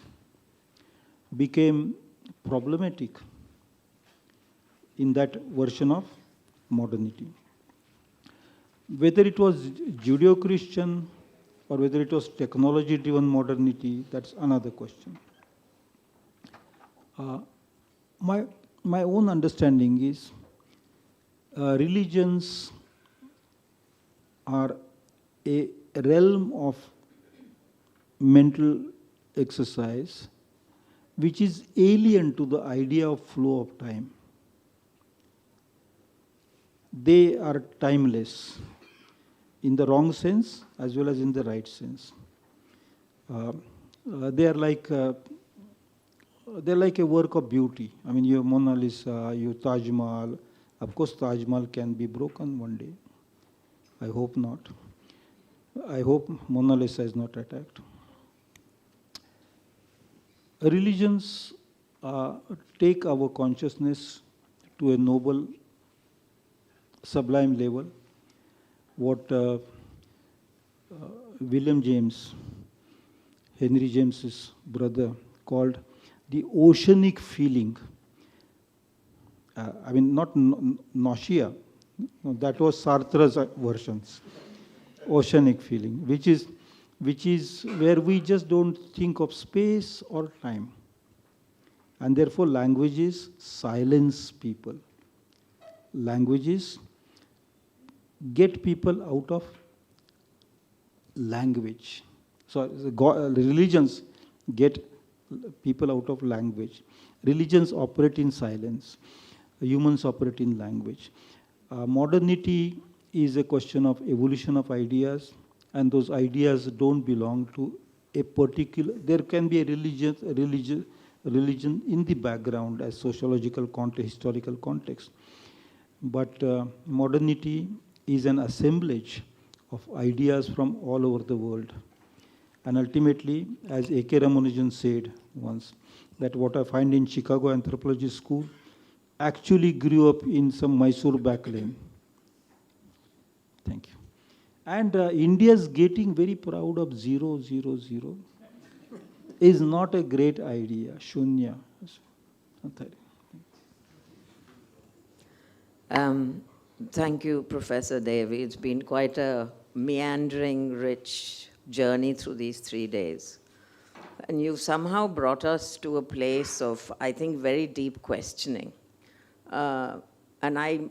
became problematic in that version of modernity. Whether it was Judeo-Christian or whether it was technology-driven modernity, that's another question. My own understanding is religions are a realm of mental exercise which is alien to the idea of flow of time. They are timeless in the wrong sense as well as in the right sense. They are like a work of beauty. I mean, your Mona Lisa, your Taj Mahal. Of course, Taj Mahal can be broken one day. I hope not. I hope Mona Lisa is not attacked. Religions take our consciousness to a noble, sublime level. What William James, Henry James's brother, called the oceanic feeling. I mean, not nausea. No, that was Sartre's versions. Oceanic feeling, which is where we just don't think of space or time. And therefore, languages silence people. Languages get people out of language. So religions get people out of language. Religions operate in silence. Humans operate in language. Modernity is a question of evolution of ideas, and those ideas don't belong to a particular. There can be a religion in the background as sociological context, historical context. But modernity is an assemblage of ideas from all over the world. And ultimately, as A.K. Ramanujan said once, that what I find in Chicago Anthropology School actually grew up in some Mysore back lane. Thank you. And India's getting very proud of 000 is not a great idea. Shunya. Thank you, Professor Devi. It's been quite a meandering, rich journey through these 3 days. And you've somehow brought us to a place of, I think, very deep questioning. And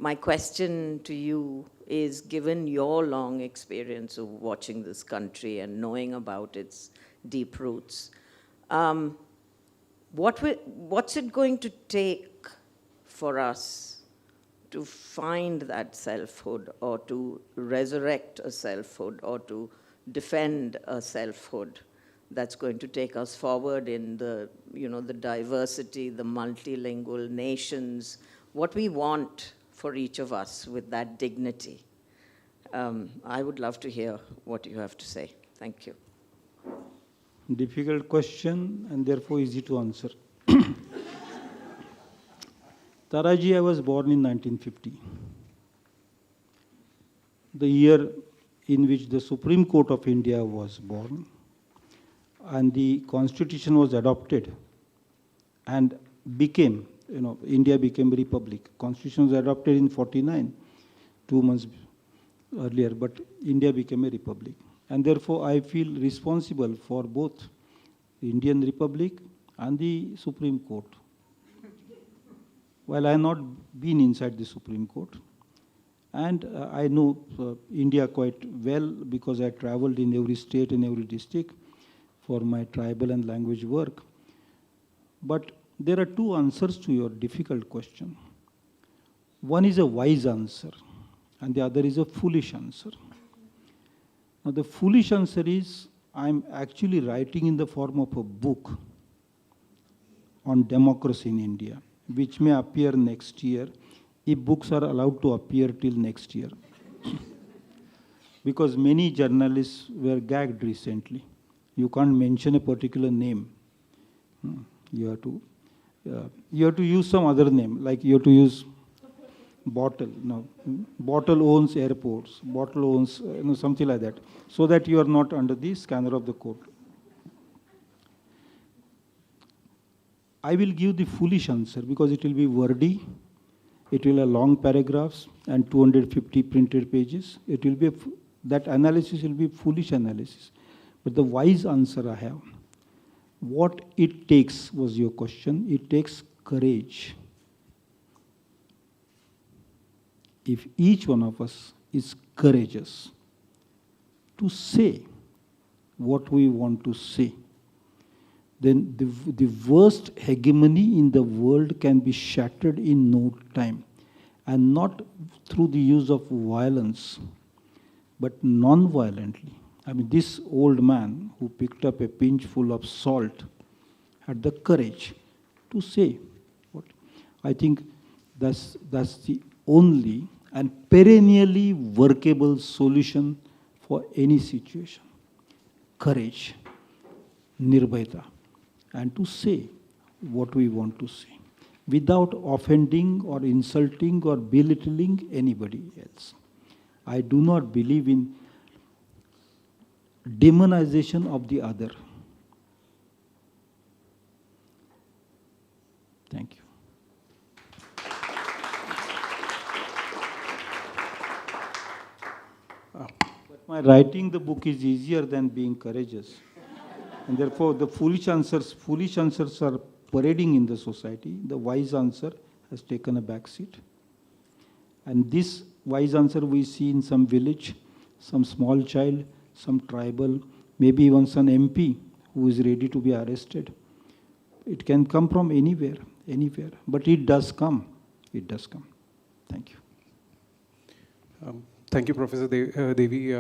my question to you is, given your long experience of watching this country and knowing about its deep roots, what's it going to take for us to find that selfhood, or to resurrect a selfhood, or to defend a selfhood that's going to take us forward in the, the diversity, the multilingual nations, what we want for each of us with that dignity? I would love to hear what you have to say. Thank you. Difficult question, and therefore easy to answer. Taraji, I was born in 1950, the year in which the Supreme Court of India was born, and the Constitution was adopted and became, India became a republic. Constitution was adopted in 49, 2 months earlier, but India became a republic. And therefore, I feel responsible for both the Indian Republic and the Supreme Court. While I have not been inside the Supreme Court, and I know India quite well because I traveled in every state and every district for my tribal and language work. But there are two answers to your difficult question. One is a wise answer, and the other is a foolish answer. Now, the foolish answer is I'm actually writing in the form of a book on democracy in India, which may appear next year if books are allowed to appear till next year. Because many journalists were gagged recently. You can't mention a particular name. You have to use some other name, like you have to use Bottle. No, Bottle owns airports. Bottle owns something like that, so that you are not under the scanner of the court. I will give the foolish answer because it will be wordy. It will have long paragraphs and 250 printed pages. It will be that analysis will be foolish analysis. But the wise answer I have. What it takes was your question. It takes courage. If each one of us is courageous to say what we want to say, then the worst hegemony in the world can be shattered in no time. And not through the use of violence, but non-violently. I mean, this old man who picked up a pinch full of salt had the courage to say what. I think that's the only and perennially workable solution for any situation. Courage, nirbhayata, and to say what we want to say without offending or insulting or belittling anybody else. I do not believe in demonization of the other. Thank you. But my writing the book is easier than being courageous. And therefore, the foolish answers are parading in the society. The wise answer has taken a back seat. And this wise answer we see in some village, some small child, some tribal, maybe even some MP who is ready to be arrested. It can come from anywhere, but it does come. It does come. Thank you. Thank you, Professor Devi.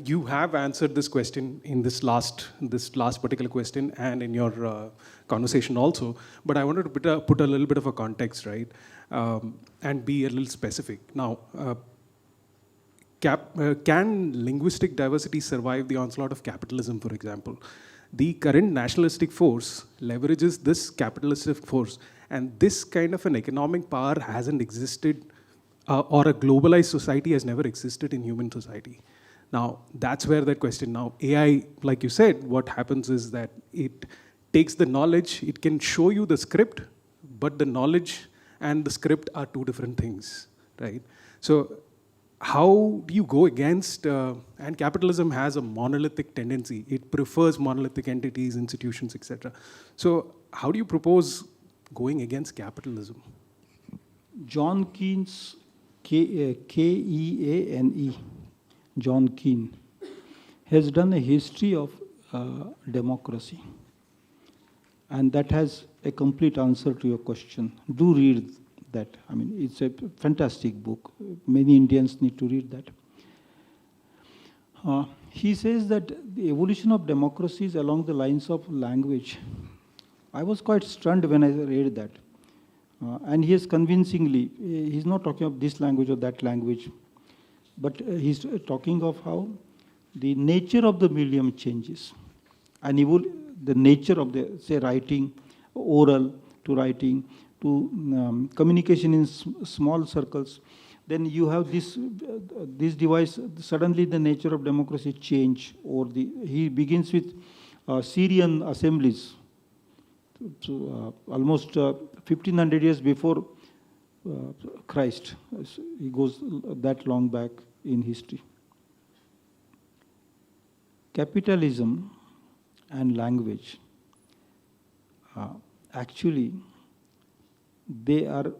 You have answered this question in this last particular question and in your conversation also, but I wanted to put a little bit of a context, right, and be a little specific. Now, can linguistic diversity survive the onslaught of capitalism, for example? The current nationalistic force leverages this capitalistic force, and this kind of an economic power hasn't existed, or a globalized society has never existed in human society. Now, that's where that question, now AI, like you said, what happens is that it takes the knowledge, it can show you the script, but the knowledge and the script are two different things, right? So how do you go against, and capitalism has a monolithic tendency. It prefers monolithic entities, institutions, etc. So how do you propose going against capitalism? John Keynes, Keane, John Keane, has done a history of democracy. And that has a complete answer to your question. Do read that. I mean, it's a fantastic book. Many Indians need to read that. He says that the evolution of democracy is along the lines of language. I was quite stunned when I read that. And he is convincingly, he's not talking of this language or that language, but he's talking of how the nature of the medium changes. And the nature of the, say, writing, oral to writing, to communication in small circles. Then you have this device, suddenly the nature of democracy change. He begins with Syrian assemblies. So, almost 1500 years before Christ. He goes that long back, in history. Capitalism and language, actually, they are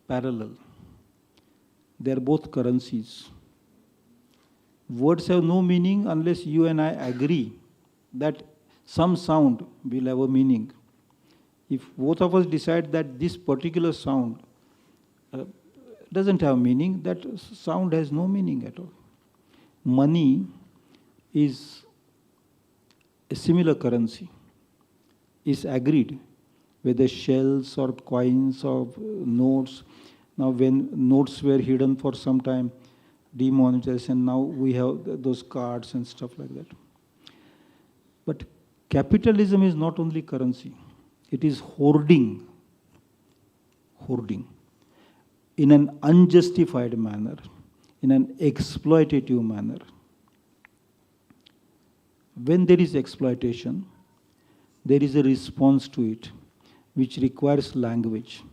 parallel. They are both currencies. Words have no meaning unless you and I agree that some sound will have a meaning. If both of us decide that this particular sound doesn't have meaning, that sound has no meaning at all. Money is a similar currency, is agreed, whether shells or coins or notes. Now when notes were hidden for some time, demonetization, now we have those cards and stuff like that. But capitalism is not only currency, it is hoarding. Hoarding. In an unjustified manner, in an exploitative manner. When there is exploitation, there is a response to it, which requires language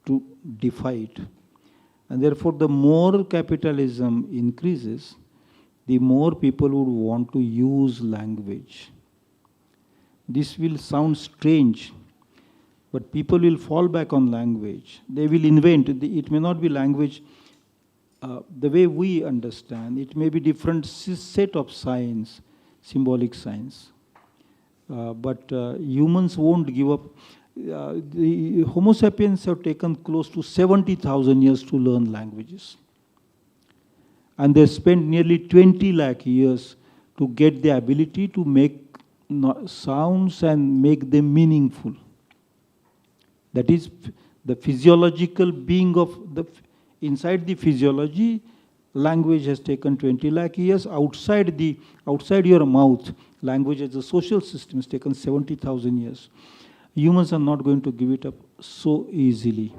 to defy it. And therefore, the more capitalism increases, the more people would want to use language. This will sound strange, but people will fall back on language. They will invent. It may not be language the way we understand. It may be different set of signs, symbolic signs. But humans won't give up. The Homo sapiens have taken close to 70,000 years to learn languages. And they spent nearly 20 lakh years to get the ability to make sounds and make them meaningful. That is the physiological being of the, inside the physiology, language has taken 20 lakh years. Outside your mouth, language as a social system has taken 70,000 years. Humans are not going to give it up so easily.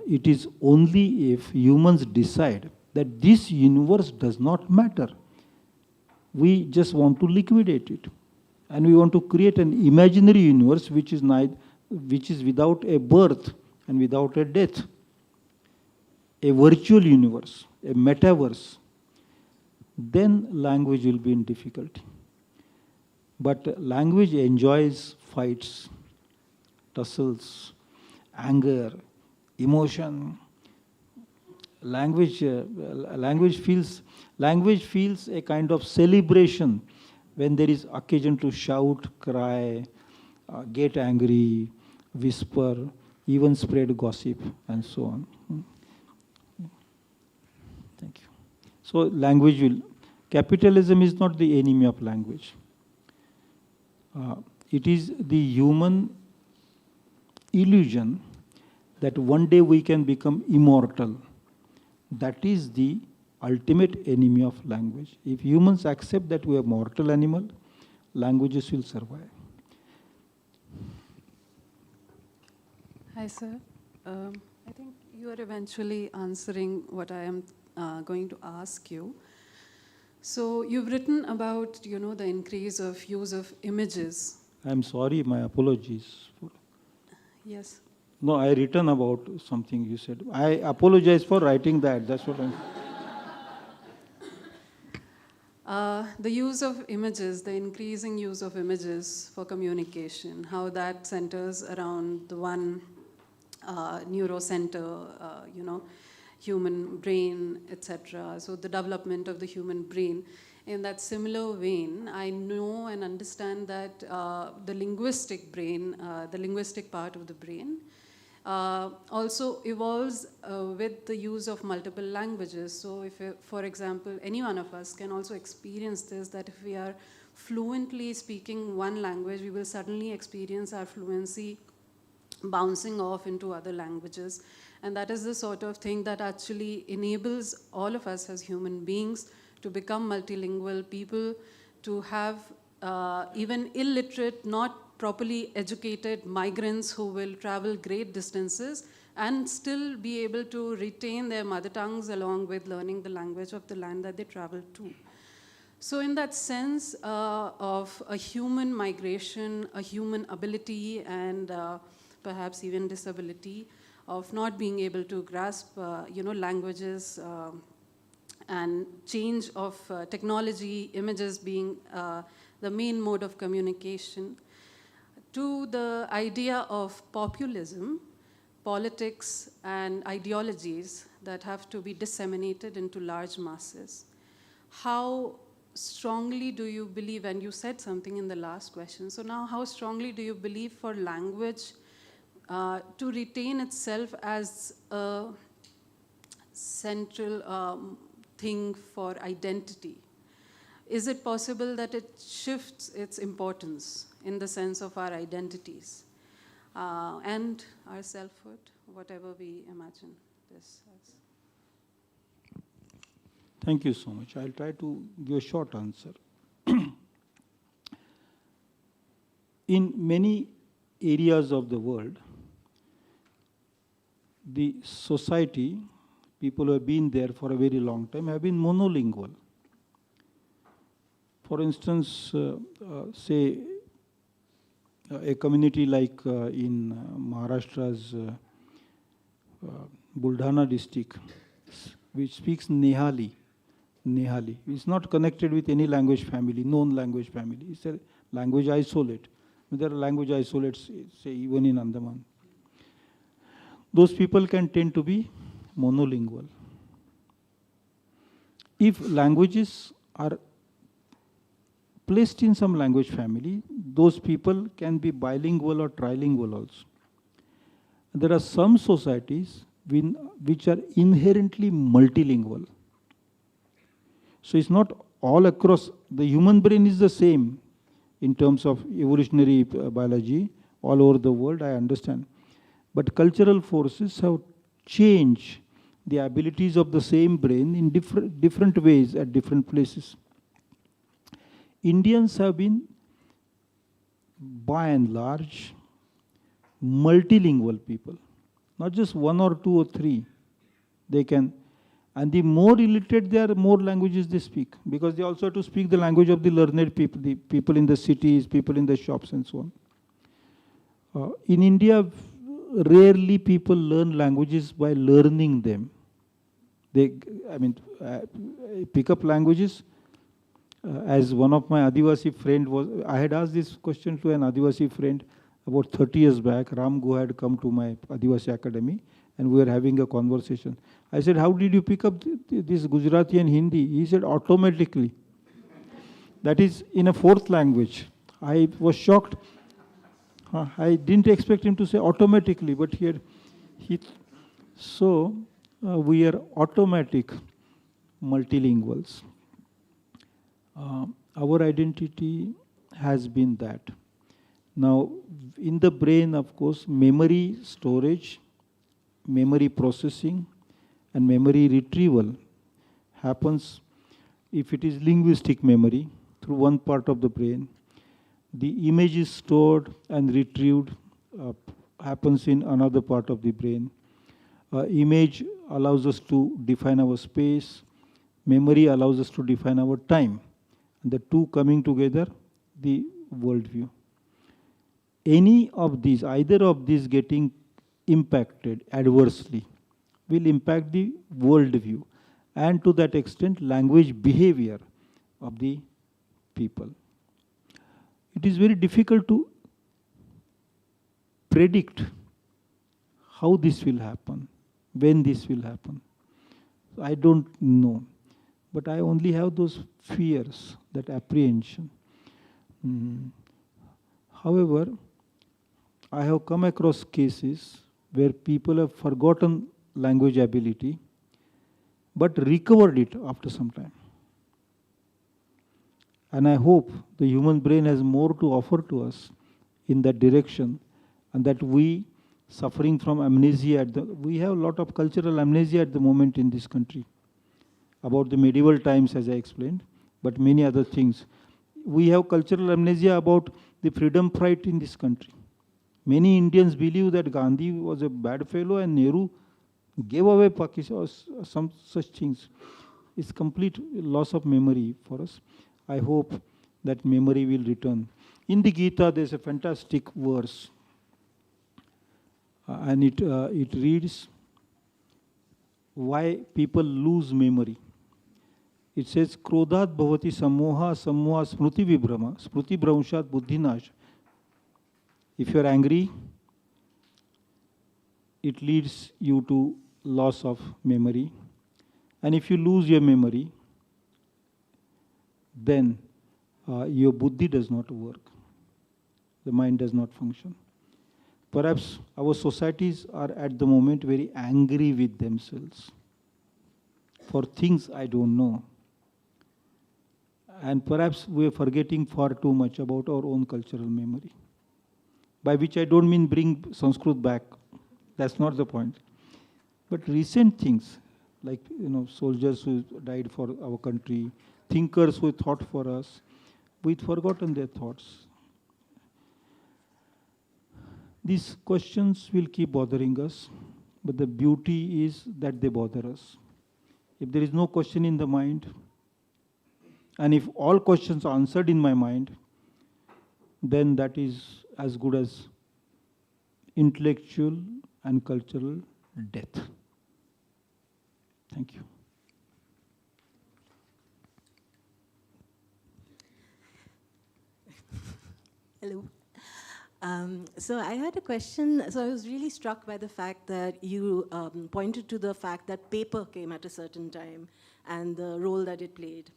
It is only if humans decide that this universe does not matter. We just want to liquidate it. And we want to create an imaginary universe which is without a birth and without a death. A virtual universe, a metaverse. Then language will be in difficulty. But language enjoys fights, tussles, anger, emotion. Language feels a kind of celebration when there is occasion to shout, cry, get angry, whisper, even spread gossip, and so on. Thank you. So capitalism is not the enemy of language. It is the human illusion that one day we can become immortal. That is the ultimate enemy of language. If humans accept that we are mortal animal, languages will survive. Hi, sir. I think you are eventually answering what I am going to ask you. So you've written about, the increase of use of images. I'm sorry, my apologies. Yes. No, I written about something you said. I apologize for writing that. That's what I'm... The use of images, the increasing use of images for communication, how that centers around the one neurocenter, human brain, etc. So the development of the human brain. In that similar vein, I know and understand that the linguistic brain, the linguistic part of the brain, also evolves with the use of multiple languages. So if, for example, any one of us can also experience this, that if we are fluently speaking one language, we will suddenly experience our fluency bouncing off into other languages. And that is the sort of thing that actually enables all of us as human beings to become multilingual people, to have even illiterate, not properly educated migrants who will travel great distances and still be able to retain their mother tongues along with learning the language of the land that they travel to. So in that sense of a human migration, a human ability, and perhaps even disability, of not being able to grasp, languages and change of technology, images being the main mode of communication, to the idea of populism, politics, and ideologies that have to be disseminated into large masses. How strongly do you believe, and you said something in the last question, so now how strongly do you believe for language to retain itself as a central thing for identity? Is it possible that it shifts its importance in the sense of our identities and our selfhood, whatever we imagine this as? Thank you so much. I'll try to give a short answer. In many areas of the world, the society, people who have been there for a very long time, have been monolingual. For instance, say a community like in Maharashtra's Buldhana district, which speaks Nehali. Nehali. It's not connected with any language family, known language family. It's a language isolate. There are language isolates, say, even in Andaman. Those people can tend to be monolingual. If languages are placed in some language family, those people can be bilingual or trilingual also. There are some societies which are inherently multilingual. So it's not all across. The human brain is the same in terms of evolutionary biology all over the world, I understand. But cultural forces have changed the abilities of the same brain in different ways at different places. Indians have been, by and large, multilingual people. Not just one or two or three. They can. And the more illiterate they are, more languages they speak. Because they also have to speak the language of the learned people, the people in the cities, people in the shops and so on. In India, rarely people learn languages by learning them. They, pick up languages. As one of my Adivasi friend was, I had asked this question to an Adivasi friend about 30 years back. Ram Go had come to my Adivasi Academy and we were having a conversation. I said, how did you pick up this Gujarati and Hindi? He said, automatically. That is in a fourth language. I was shocked. I didn't expect him to say automatically, but here, we are automatic multilinguals. Our identity has been that. Now, in the brain, of course, memory storage, memory processing, and memory retrieval happens if it is linguistic memory through one part of the brain. The image is stored and retrieved, happens in another part of the brain. Image allows us to define our space. Memory allows us to define our time. And the two coming together, the worldview. Any of these, either of these getting impacted adversely, will impact the worldview. And to that extent, language behavior of the people. It is very difficult to predict how this will happen, when this will happen. I don't know. But I only have those fears, that apprehension. However, I have come across cases where people have forgotten language ability, but recovered it after some time. And I hope the human brain has more to offer to us in that direction, and that we, suffering from amnesia, we have a lot of cultural amnesia at the moment in this country, about the medieval times, as I explained, but many other things. We have cultural amnesia about the freedom fight in this country. Many Indians believe that Gandhi was a bad fellow and Nehru gave away Pakistan or some such things. It's complete loss of memory for us. I hope that memory will return. In the Gita, there's a fantastic verse. and it reads why people lose memory. It says, Krodhat bhavati sammoha sammoha smruti vibrama, smruti bhramshat buddhinash. If you are angry, it leads you to loss of memory. And if you lose your memory, then your buddhi does not work. The mind does not function. Perhaps our societies are at the moment very angry with themselves for things I don't know. And perhaps we are forgetting far too much about our own cultural memory. By which I don't mean bring Sanskrit back. That's not the point. But recent things, like soldiers who died for our country, thinkers who thought for us, we've forgotten their thoughts. These questions will keep bothering us, but the beauty is that they bother us. If there is no question in the mind, and if all questions are answered in my mind, then that is as good as intellectual and cultural death. Thank you. Hello. So I had a question. So I was really struck by the fact that you pointed to the fact that paper came at a certain time and the role that it played.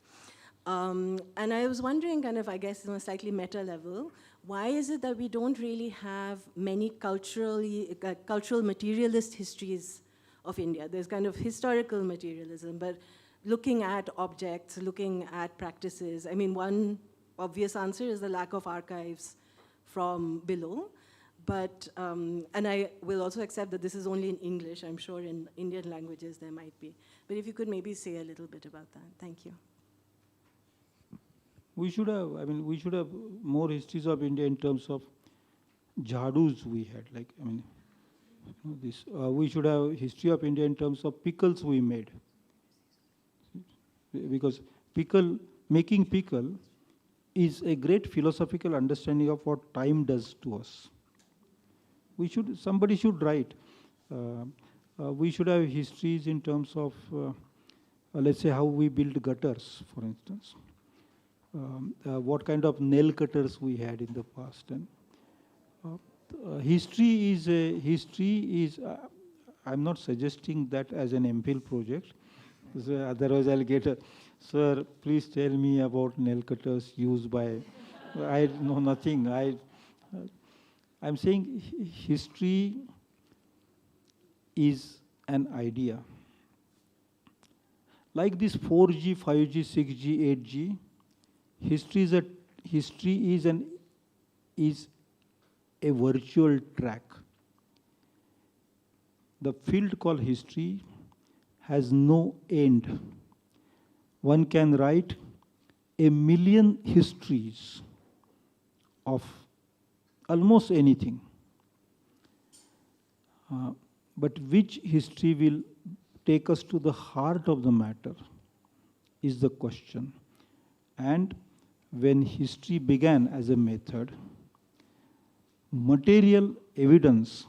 And I was wondering, kind of, I guess, on a slightly meta level, why is it that we don't really have many cultural materialist histories of India? There's kind of historical materialism, but looking at objects, looking at practices, I mean, one obvious answer is the lack of archives from below. But, and I will also accept that this is only in English. I'm sure in Indian languages there might be. But if you could maybe say a little bit about that. Thank you. We should have more histories of India in terms of jadus we had. Like, we should have history of India in terms of pickles we made. Because making pickle is a great philosophical understanding of what time does to us. Somebody should write. We should have histories in terms of, let's say, how we build gutters, for instance. What kind of nail cutters we had in the past. And history is, I'm not suggesting that as an MPhil project. So otherwise I'll get a, sir, please tell me about nail cutters used by, I know nothing. I'm saying history is an idea. Like this 4G, 5G, 6G, 8G, history is a virtual track. The field called history has no end. One can write 1 million histories of almost anything. But which history will take us to the heart of the matter is the question. And when history began as a method, material evidence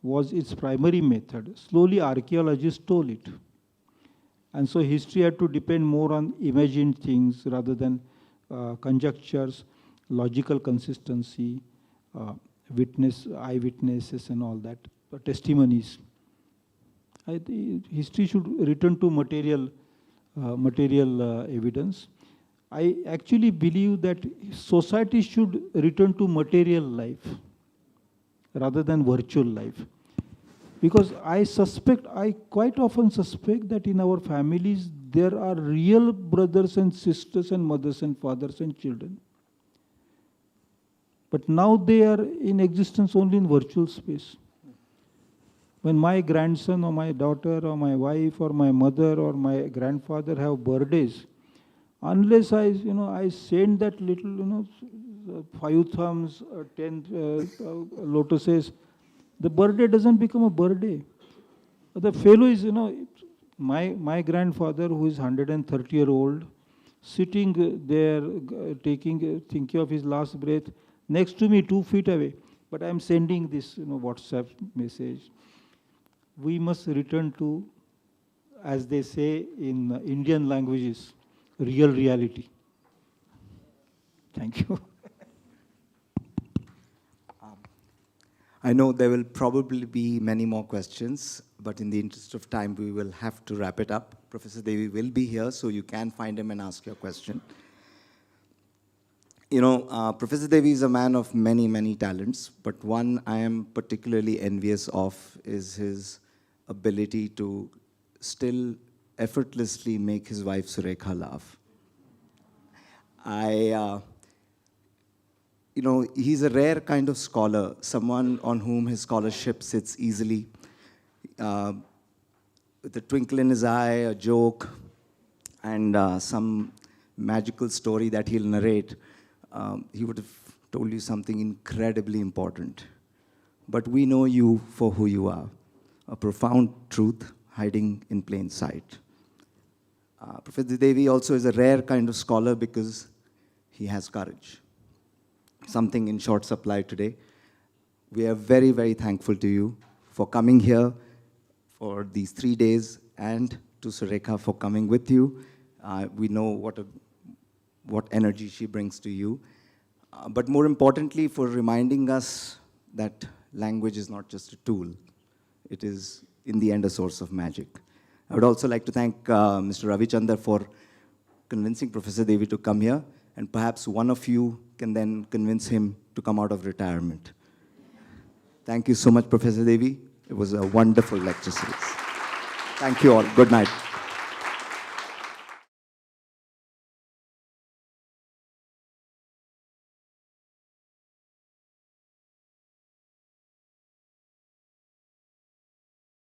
was its primary method. Slowly archaeologists stole it. And so history had to depend more on imagined things rather than conjectures, logical consistency, eyewitnesses and all that, testimonies. History should return to material evidence. I actually believe that society should return to material life rather than virtual life. Because I quite often suspect that in our families there are real brothers and sisters and mothers and fathers and children. But now they are in existence only in virtual space. When my grandson or my daughter or my wife or my mother or my grandfather have birthdays, unless I send that little, 5 thumbs, 10 lotuses, the birthday doesn't become a birthday. The fellow is, my grandfather who is 130-year-old, sitting there, thinking of his last breath, next to me 2 feet away. But I'm sending this WhatsApp message. We must return to, as they say in Indian languages, real reality. Thank you. I know there will probably be many more questions, but in the interest of time, we will have to wrap it up. Professor Devi will be here, so you can find him and ask your question. Professor Devi is a man of many, many talents, but one I am particularly envious of is his ability to still effortlessly make his wife Surekha laugh. He's a rare kind of scholar, someone on whom his scholarship sits easily. With a twinkle in his eye, a joke, and some magical story that he'll narrate, he would have told you something incredibly important. But we know you for who you are, a profound truth hiding in plain sight. Professor Devi also is a rare kind of scholar because he has courage. Something in short supply today. We are very, very thankful to you for coming here for these 3 days, and to Surekha for coming with you. We know what energy she brings to you. But more importantly, for reminding us that language is not just a tool. It is, in the end, a source of magic. I would also like to thank Mr. Ravichandar for convincing Professor Devi to come here, and perhaps one of you can then convince him to come out of retirement. Thank you so much, Professor Devi. It was a wonderful lecture series. Thank you all. Good night.